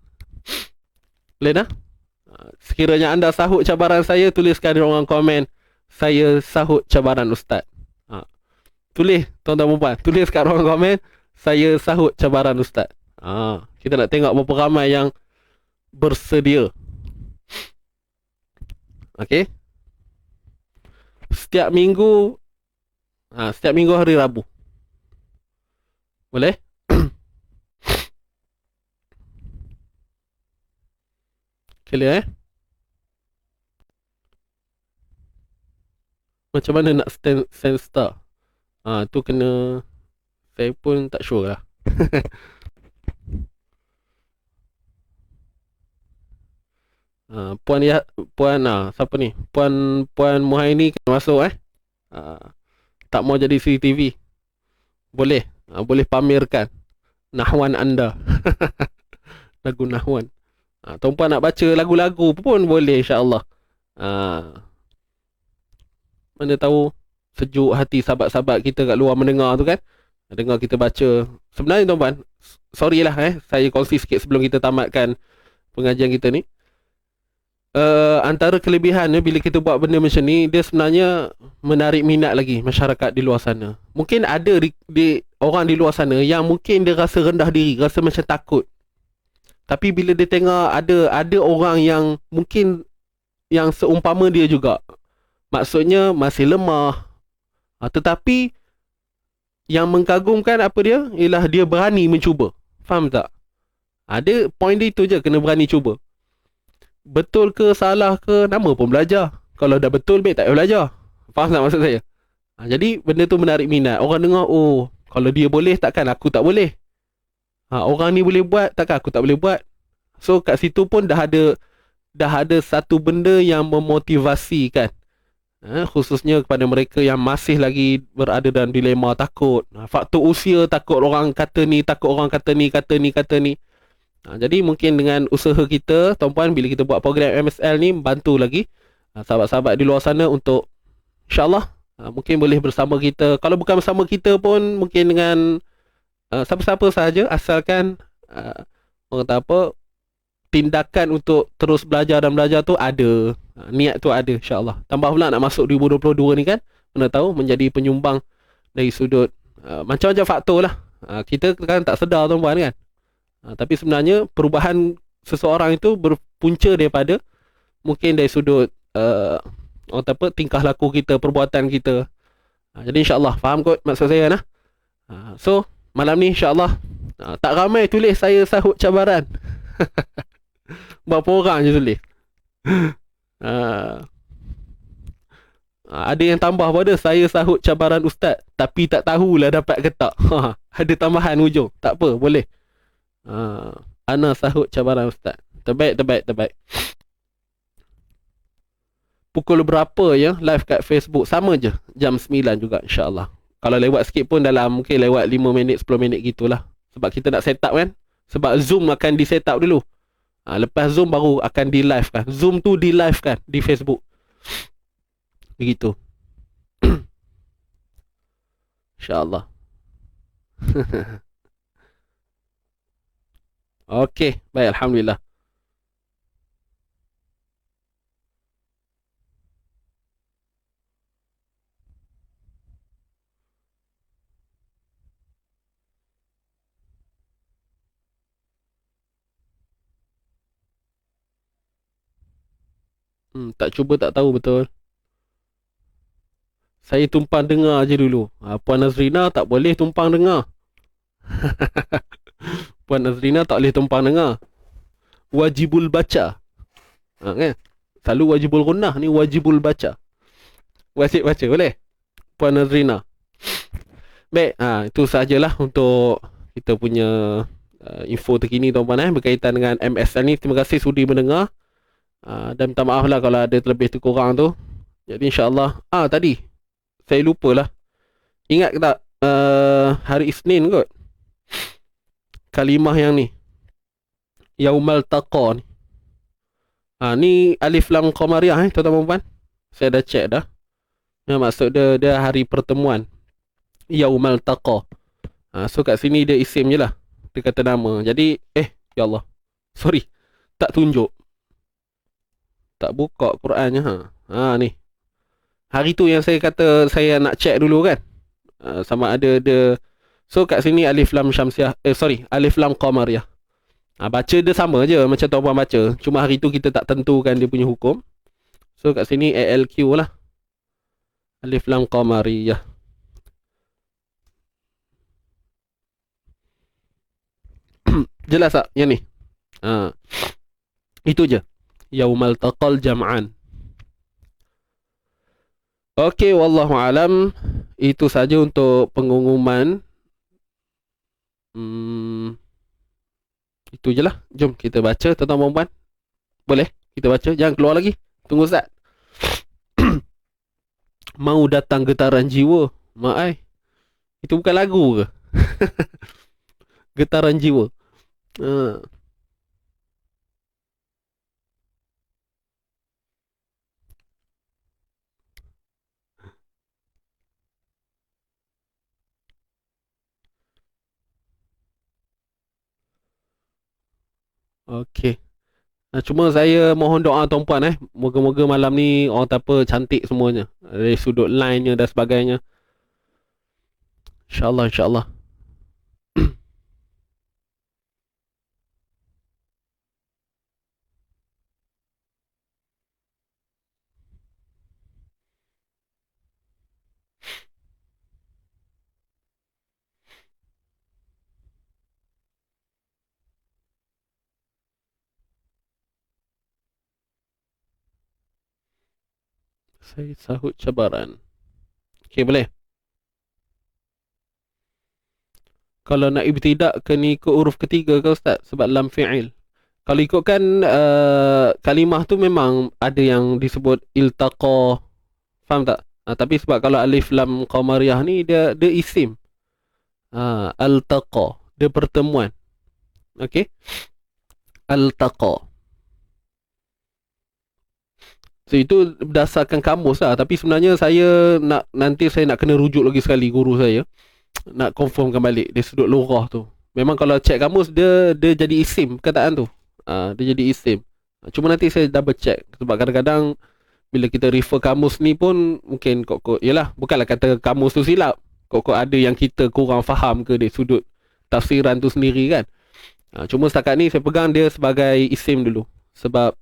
Boleh dah? Sekiranya anda sahut cabaran saya, tuliskan di ruangan komen, saya sahut cabaran Ustaz. Tulis tuan-tuan dan puan, tulis kat ruangan komen, saya sahut cabaran Ustaz. Kita nak tengok berapa ramai yang bersedia. Okey. Setiap minggu hari Rabu. Boleh? Clear Macam mana nak send star? Tu kena, saya pun tak sure lah. Puan siapa ni? Puan Muhaini kena masuk tak mau jadi CCTV. Boleh. Boleh pamerkan nahwan anda. Lagu nahwan. Tuan-puan nak baca lagu-lagu pun boleh, insyaAllah. Mana tahu sejuk hati sahabat-sahabat kita kat luar mendengar tu kan. Dengar kita baca. Sebenarnya tuan-puan, sorry lah saya kongsi sikit sebelum kita tamatkan pengajian kita ni. Antara kelebihannya bila kita buat benda macam ni, dia sebenarnya menarik minat lagi masyarakat di luar sana. Mungkin ada di orang di luar sana yang mungkin dia rasa rendah diri, rasa macam takut. Tapi bila dia tengok ada orang yang mungkin yang seumpama dia juga, maksudnya masih lemah, tetapi yang mengkagumkan apa dia, ialah dia berani mencuba. Faham tak? Ada point dia itu je, kena berani cuba. Betul ke salah ke, nama pun belajar. Kalau dah betul, baik tak payah belajar. Faham tak maksud saya? Jadi benda tu menarik minat. Orang dengar, oh kalau dia boleh, takkan aku tak boleh. Orang ni boleh buat, takkan aku tak boleh buat. So kat situ pun dah ada satu benda yang memotivasikan, khususnya kepada mereka yang masih lagi berada dalam dilema, takut. Faktor usia, takut orang kata ni, takut orang kata ni. Jadi mungkin dengan usaha kita, tuan-puan, bila kita buat program MSL ni, bantu lagi sahabat-sahabat di luar sana untuk insyaAllah mungkin boleh bersama kita. Kalau bukan bersama kita pun, mungkin dengan siapa-siapa sahaja, asalkan orang kata apa, tindakan untuk terus belajar dan belajar tu ada, niat tu ada, insyaAllah. Tambah pula nak masuk 2022 ni kan, mana tahu menjadi penyumbang dari sudut macam-macam faktor lah. Kita kan tak sedar tuan-puan kan. Tapi sebenarnya perubahan seseorang itu berpunca daripada mungkin dari sudut orang kata apa, tingkah laku kita, perbuatan kita. Jadi insyaAllah faham kot maksud saya nah. So malam ni insyaAllah tak ramai tulis saya sahut cabaran. Berapa orang je tulis. Ada yang tambah pada saya sahut cabaran Ustaz, tapi tak tahulah dapat ke tak. Ada tambahan hujung. Tak apa, boleh. Ana sahut cabaran ustaz. Terbaik. Pukul berapa ya live kat Facebook? Sama je, jam 9 juga insya-Allah. Kalau lewat sikit pun dalam mungkin lewat 5 minit 10 minit gitulah. Sebab kita nak set up kan. Sebab Zoom akan di set up dulu. Lepas Zoom baru akan di live kan. Zoom tu di live kan di Facebook. Begitu. InsyaAllah. Okey, baik, Alhamdulillah. Tak cuba tak tahu betul. Saya tumpang dengar je dulu. Puan Nazrina tak boleh tumpang dengar. Puan Nazrina tak boleh tumpang dengar. Wajibul baca. Kan? Selalu wajibul gunnah, ni wajibul baca. Wajib baca, boleh? Puan Nazrina. Baik, itu sajalah untuk kita punya info terkini tuan-puan berkaitan dengan MSN ni. Terima kasih sudi mendengar. Dan minta maaf lah kalau ada terlebih terkurang tu. Jadi insyaAllah. Tadi saya lupalah. Ingat ke tak hari Isnin kot, kalimah yang ni, Yaumal Taqa ni. Ni alif lam qamariyah tuan-tuan puan. Saya dah check dah. Maksud dia hari pertemuan. Yaumal Taqa. So kat sini dia isim je lah. Dia kata nama. Jadi ya Allah, sorry, tak tunjuk. Tak buka Qurannya. Ni hari tu yang saya kata saya nak check dulu kan. Sama ada dia. So kat sini alif lam syamsiah, alif lam qamariyah. Baca dia sama je macam tuan-puan baca. Cuma hari tu kita tak tentukan dia punya hukum. So kat sini ALQ lah. Alif lam qamariyah. Jelas tak yang ni? Itu je. Yaumal taqal jam'an. Okey, wallahu alam. Itu saja untuk pengumuman. Itu je lah. Jom kita baca tuan-tuan puan. Boleh? Kita baca. Jangan keluar lagi. Tunggu Ustaz. Mau datang getaran jiwa. Mak itu bukan lagu ke? Getaran jiwa. Okey. Cuma saya mohon doa tuan-puan moga-moga malam ni orang apa cantik semuanya. Dari sudut line-nya dan sebagainya. InsyaAllah. Saya sahut cabaran. Okey, boleh? Kalau nak ibtidak kena ikut huruf ketiga ke Ustaz? Sebab lam fi'il. Kalau ikutkan kalimah tu memang ada yang disebut iltaqa. Faham tak? Tapi sebab kalau alif lam qamariyah ni dia isim. Altaqa. Dia pertemuan. Okey? Altaqa. So itu berdasarkan kamus lah. Tapi sebenarnya nanti saya nak kena rujuk lagi sekali guru saya. Nak confirmkan balik dari sudut lughah tu. Memang kalau check kamus dia jadi isim perkataan tu. Dia jadi isim. Cuma nanti saya double check. Sebab kadang-kadang bila kita refer kamus ni pun mungkin kok yalah, bukanlah kata kamus tu silap. Kok ada yang kita kurang faham ke dari sudut tafsiran tu sendiri kan. Cuma setakat ni saya pegang dia sebagai isim dulu. Sebab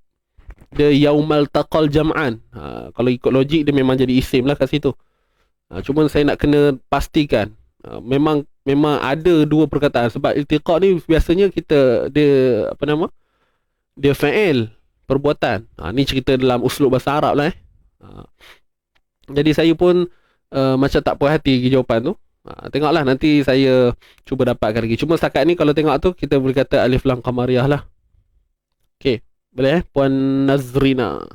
dia yaumal taqal jam'an. Kalau ikut logik dia memang jadi isim lah kat situ. Cuma saya nak kena pastikan. Memang ada dua perkataan. Sebab iltiqa ni biasanya dia dia fa'il, perbuatan. Ni cerita dalam uslub bahasa Arab lah Jadi saya pun macam tak puas hati jawapan tu. Tengoklah nanti saya cuba dapatkan lagi. Cuma setakat ni kalau tengok tu kita boleh kata alif lam qamariyah lah. Okey, boleh Puan Nazrina.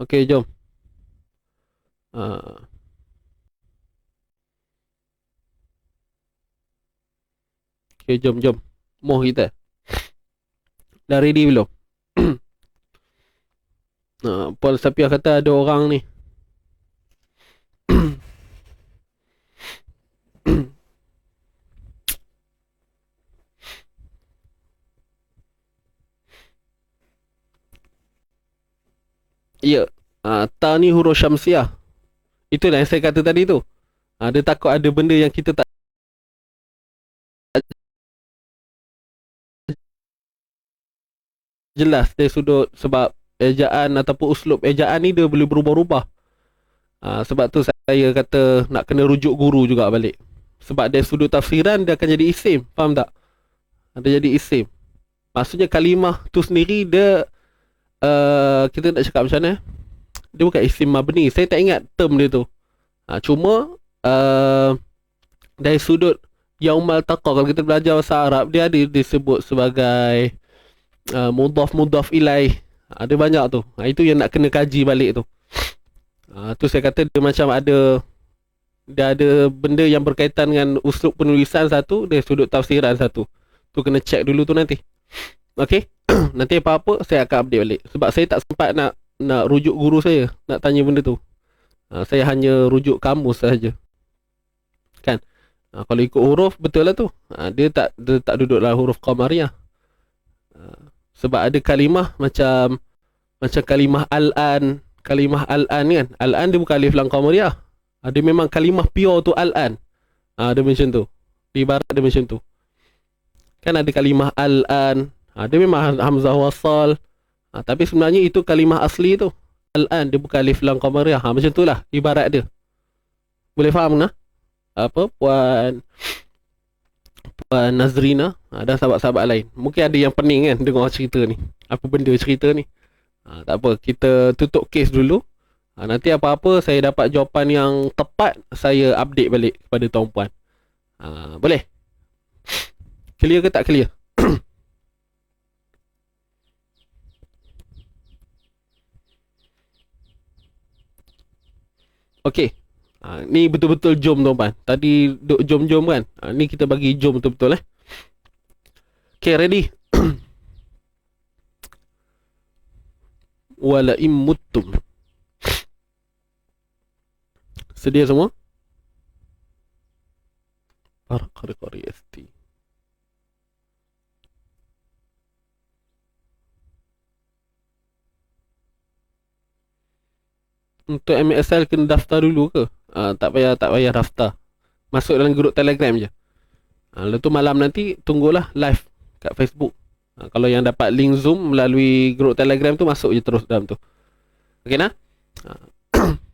Okey, jom. Uh, Okey, jom. Moh kita. Dah ready belum? Puan Sapiah kata ada orang ni. Ya, ta ni huruf syamsiah. Itulah yang saya kata tadi tu. Dia takut ada benda yang kita tak jelas dari sudut sebab ejaan ataupun uslub ejaan ni dia boleh berubah-ubah. Sebab tu saya kata nak kena rujuk guru juga balik. Sebab dari sudut tafsiran dia akan jadi isim, faham tak? Dia jadi isim. Maksudnya kalimah tu sendiri dia kita nak cakap macam mana? Dia bukan isim mabni. Saya tak ingat term dia tu. Cuma dari sudut yaumal taqa, kalau kita belajar bahasa Arab, dia ada disebut sebagai mudhaf ilaih. Ada banyak tu. Itu yang nak kena kaji balik tu. Tu saya kata dia macam ada benda yang berkaitan dengan uslub penulisan satu, dari sudut tafsiran satu. Tu kena check dulu tu nanti. Okey. Nanti apa-apa saya akan update balik. Sebab saya tak sempat nak rujuk guru saya, nak tanya benda tu. Saya hanya rujuk kamus sahaja. Kan? Kalau ikut huruf betul lah tu. Dia tak duduk dalam huruf qamariyah. Sebab ada kalimah macam kalimah al-an. Kalimah al-an kan. Al-an dia bukan alif lam qamariyah. Dia memang kalimah pure tu al-an. Dia macam tu. Ibarat dia macam tu. Kan ada kalimah al-an. Dia memang hamzah wasal. Tapi sebenarnya itu kalimah asli tu. Al-an dia bukan alif lam qamariyah. Macam tu lah ibarat dia. Boleh faham nah? Apa Puan Nazrina dan sahabat-sahabat lain. Mungkin ada yang pening kan dengar cerita ni. Apa benda cerita ni? Tak apa, kita tutup kes dulu. Nanti apa-apa saya dapat jawapan yang tepat, saya update balik kepada tuan puan. Boleh? Clear ke tak clear? Okey. Ni betul-betul jom tuan-tuan. Tadi duk jom-jom kan. Ni kita bagi jom betul-betul Okay, ready? Wala immuttum. Sedia semua? Para qari ST. Untuk MSL kena daftar dulu ke? Tak payah daftar. Masuk dalam grup Telegram je. Lepas tu malam nanti tunggulah live kat Facebook. Kalau yang dapat link Zoom melalui grup Telegram tu, masuk je terus dalam tu. Okey nah?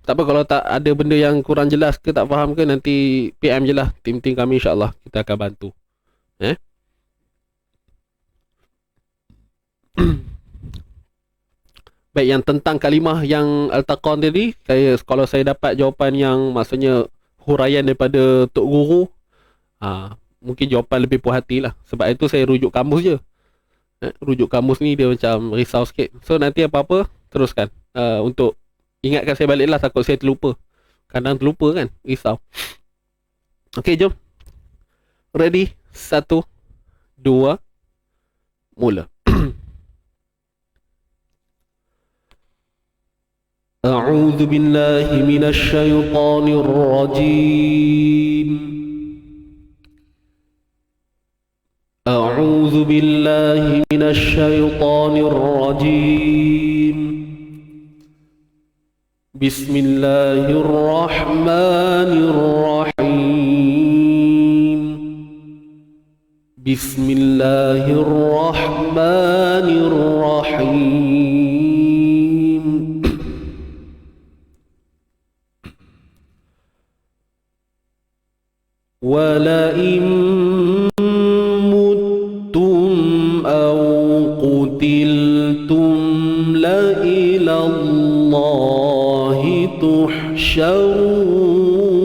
Tak apa, kalau tak ada benda yang kurang jelas ke, tak faham ke, nanti PM je lah tim-tim kami, insyaAllah kita akan bantu. Baik, yang tentang kalimah yang al-taqan tadi, kalau saya dapat jawapan yang maksudnya huraian daripada Tok Guru, mungkin jawapan lebih puas hati lah. Sebab itu saya rujuk kamus je. Rujuk kamus ni dia macam risau sikit. So nanti apa-apa teruskan. Untuk ingatkan saya balik lah, takut saya terlupa. Kadang terlupa kan, risau. Okay, jom. Ready? 1, 2, mula. أعوذ بالله من الشيطان الرجيم. أعوذ بالله من الشيطان الرجيم. بسم الله الرحمن الرحيم. بسم الله الرحمن الرحيم. ولئن متم أو قتلتم لإلى الله تحشرون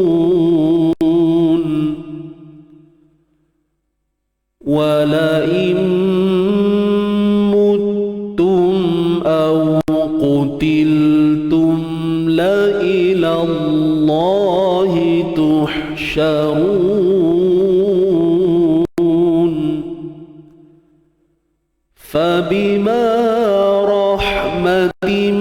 ولئن متم أو قتلتم لإلى الله تحشرون فبما رحمة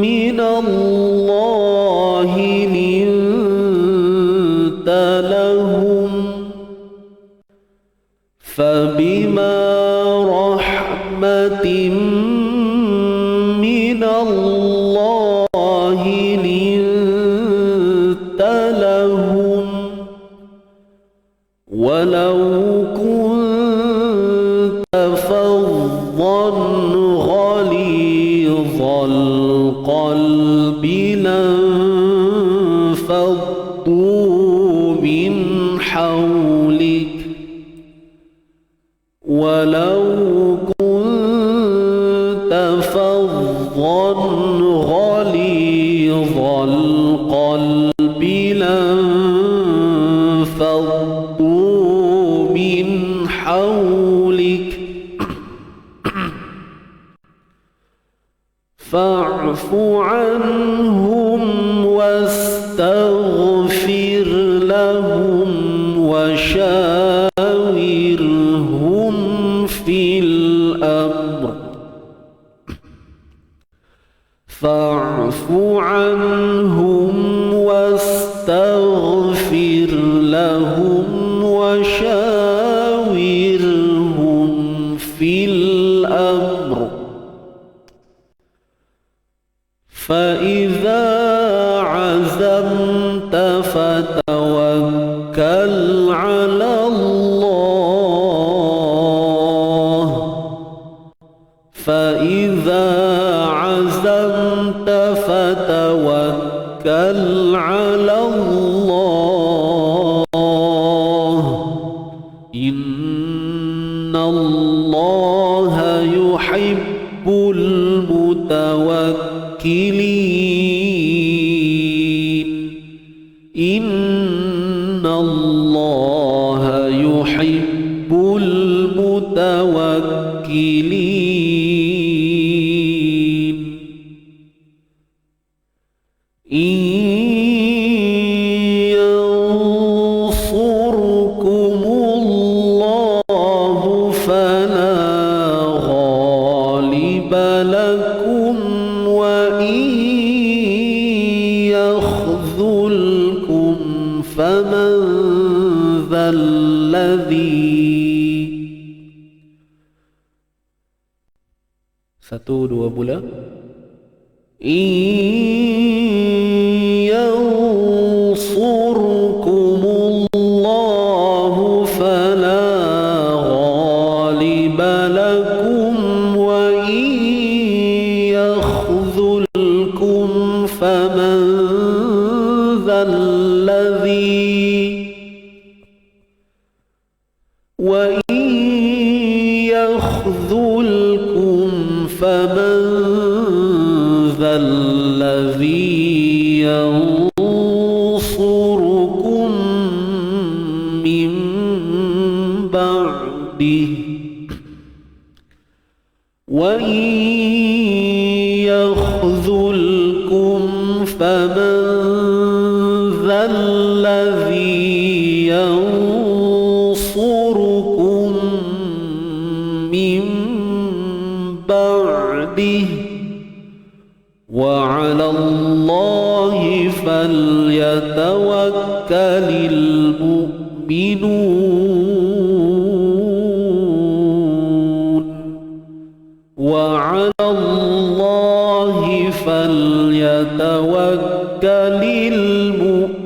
من الله لنت لهم فبما رحمة من الله لنت لهم ولو كنت فظا غليظ القلب لانفضوا من حولك ولو كنت فظا غليظ القلب لانفضوا من حولك فاعف عنهم واستغفر لهم وشاورهم في الأمر فاعف عنهم واستغفر لهم وشاورهم في الأمر فإذا عزمت فتوكل على الله فإذا عزمت فتوكل على الله إن الله يحب المتوكلين إن الله يحب المتوكلين إن ينصركم الله فلا غالب لكم وإن يخذلكم فمن ذا الذي satu dua bulan إن ينصركم الله فلا غالب لكم وإن يخذلكم فمن ذا الذي وإن يخذلكم فمن ذا الذي ينصركم من بعده وإن يخذلكم فمن ذا الذي ينصركم من بعده وعلى الله فليتوكل المؤمنون وعلى الله فليتوكل المؤمنون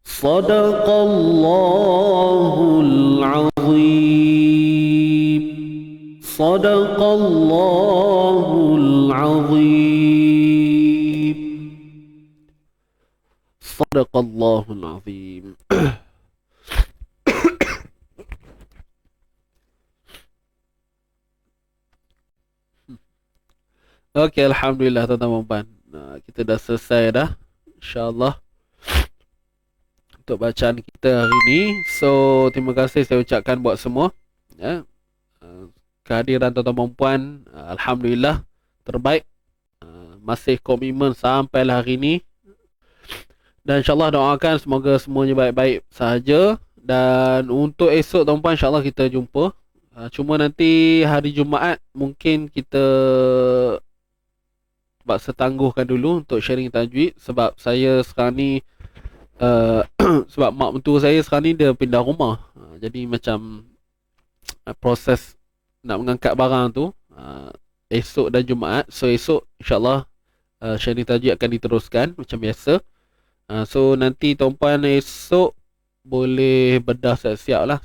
صدق الله العظيم صدق الله العظيم صدق الله العظيم Okey, alhamdulillah tuan-tuan dan puan. Kita dah selesai dah. InsyaAllah untuk bacaan kita hari ni. So, terima kasih saya ucapkan buat semua. Ya. Kehadiran tuan-tuan dan puan, alhamdulillah terbaik. Masih komitmen sampai hari ni. Dan insyaAllah doakan semoga semuanya baik-baik sahaja. Dan untuk esok tuan-puan insyaAllah kita jumpa. Cuma nanti hari Jumaat mungkin kita baksa tangguhkan dulu untuk sharing tajwid. Sebab saya sekarang ni sebab mak mentua saya sekarang ni dia pindah rumah. Jadi macam proses nak mengangkat barang tu esok dan Jumaat. So esok insyaAllah sharing tajwid akan diteruskan macam biasa. So nanti tuan-puan esok boleh bedah siap-siap lah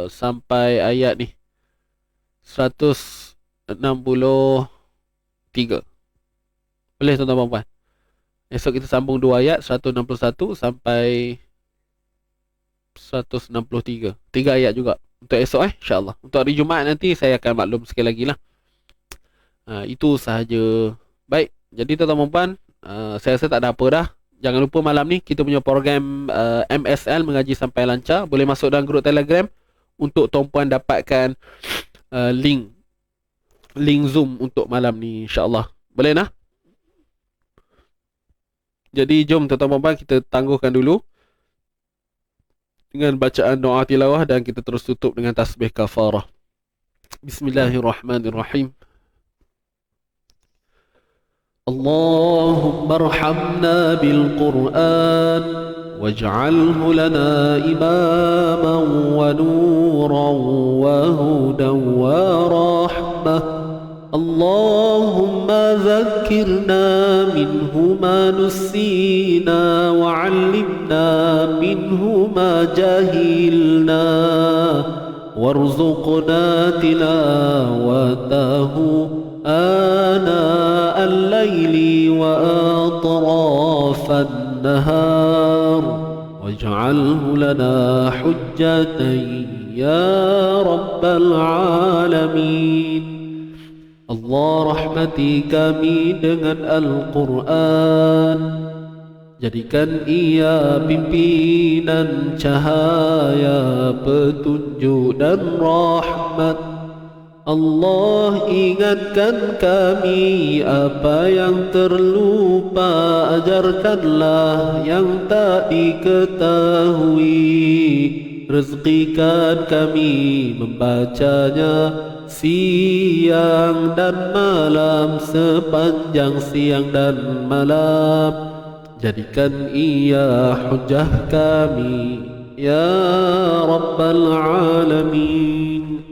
sampai ayat ni 163. Boleh tuan-tuan dan puan. Esok kita sambung 2 ayat 161 sampai 163. 3 ayat juga untuk esok insyaAllah. Untuk hari Jumaat nanti saya akan maklum sekali lagi lah. Itu sahaja. Baik, jadi tuan-tuan dan puan, saya rasa tak ada apa dah. Jangan lupa malam ni kita punya program MSL Mengaji Sampai Lancar. Boleh masuk dalam grup Telegram untuk tuan-puan dapatkan link Zoom untuk malam ni insyaAllah. Boleh nah? Jadi jom tuan-tuan dan puan kita tangguhkan dulu dengan bacaan doa tilawah dan kita terus tutup dengan tasbih kafarah. Bismillahirrahmanirrahim. اللهم ارحمنا بالقرآن واجعله لنا إماما ونورا وهدى ورحمة. اللهم ذكرنا منه ما نسينا وعلمنا منه ما جهلنا وارزقنا تلاوته آناء الليل وأطراف النهار واجعله لنا حجة يا رب العالمين. Allah rahmati kami dengan Al-Quran, jadikan ia pimpinan cahaya, petunjuk dan rahmat. Allah ingatkan kami apa yang terlupa, ajarkanlah yang tak diketahui. Rezekikan kami membacanya siang dan malam, sepanjang siang dan malam. Jadikan ia hujah kami ya Rabbal Alamin.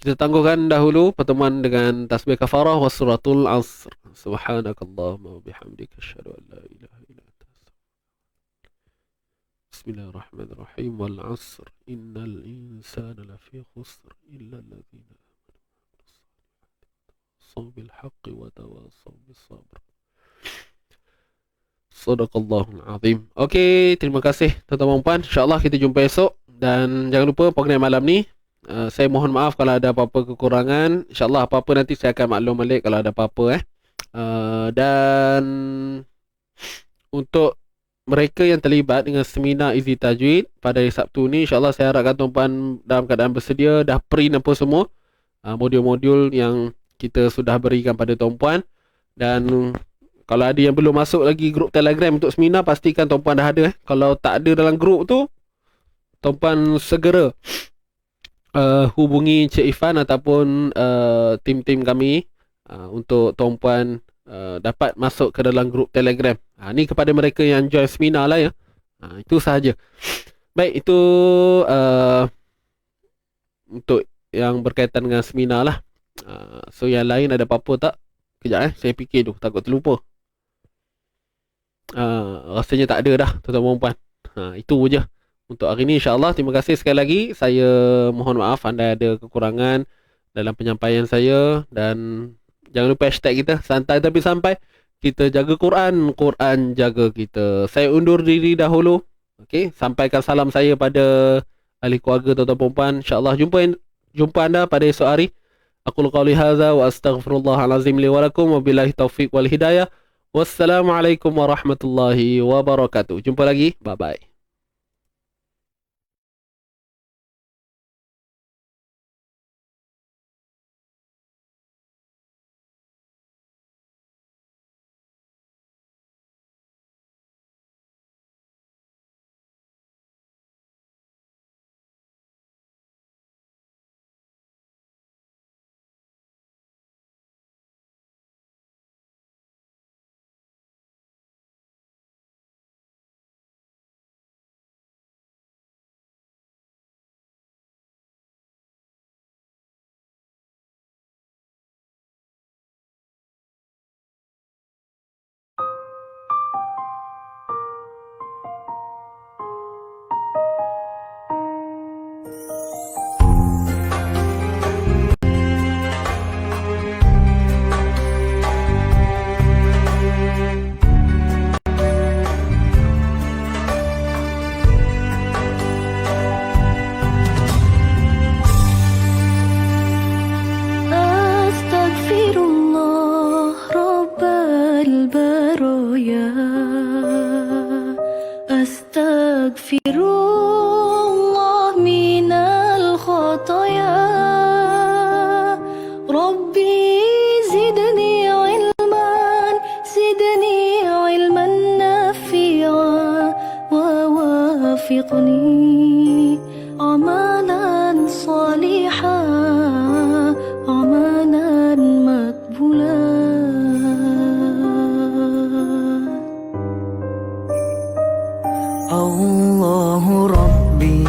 Kita tangguhkan dahulu pertemuan dengan tasbih kafarah wa suratul asr. Subhanakallahumma wa bihamdika asyhadu an la ilaha illa anta astaghfiruka. Bismillahirrahmanirrahim. Wal asr innal insana lafi khusr illa alladhina amanu bil haqqi wa tawasaw bis sabr. Sadaqallahul azim. Okey, terima kasih tuan-tuan dan puan. InsyaAllah kita jumpa esok. Dan jangan lupa program malam ni, saya mohon maaf kalau ada apa-apa kekurangan. InsyaAllah apa-apa nanti saya akan maklum balik kalau ada apa-apa dan untuk mereka yang terlibat dengan seminar Easy Tajwid pada hari Sabtu ni, InsyaAllah saya harapkan tuan-puan dalam keadaan bersedia, dah print apa semua modul-modul yang kita sudah berikan pada tuan-puan. Dan kalau ada yang belum masuk lagi grup Telegram untuk seminar, pastikan tuan-puan dah ada. Kalau tak ada dalam grup tu, tuan-puan segera hubungi Cik Ifan ataupun tim-tim kami untuk tuan-puan dapat masuk ke dalam grup Telegram. Ni kepada mereka yang join seminar lah ya. Itu sahaja. Baik, itu untuk yang berkaitan dengan seminar lah. So yang lain ada apa-apa tak? Kejap saya fikir tu, takut terlupa. Rasanya tak ada dah tuan-tuan dan puan. Itu je untuk hari ni insyaAllah. Terima kasih sekali lagi. Saya mohon maaf anda ada kekurangan dalam penyampaian saya. Dan jangan lupa hashtag kita santai tapi sampai. Kita jaga Quran, Quran jaga kita. Saya undur diri dahulu. Okey, sampaikan salam saya pada ahli keluarga tuan-tuan dan puan. InsyaAllah jumpa anda pada esok hari. Aqulu qouli hadza wa astaghfirullahal azim li wa lakum wa billahi taufiq wal hidayah. Wassalamualaikum warahmatullahi wabarakatuh. Jumpa lagi. Bye bye. Astaghfirullah Rabbal baraya. Astaghfirullah minal khataya. Rabbi zidni ilman nafi'a wa wafiqni amalan salihah, amalan makbulah. Allahu Rabbi,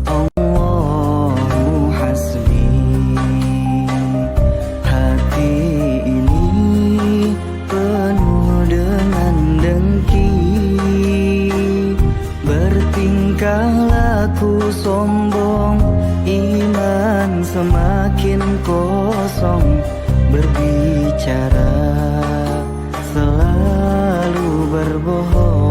Allahu hasbi. Hati ini penuh dengan dengki, bertingkah laku sombong, iman semakin kosong, berbicara selalu berbohong.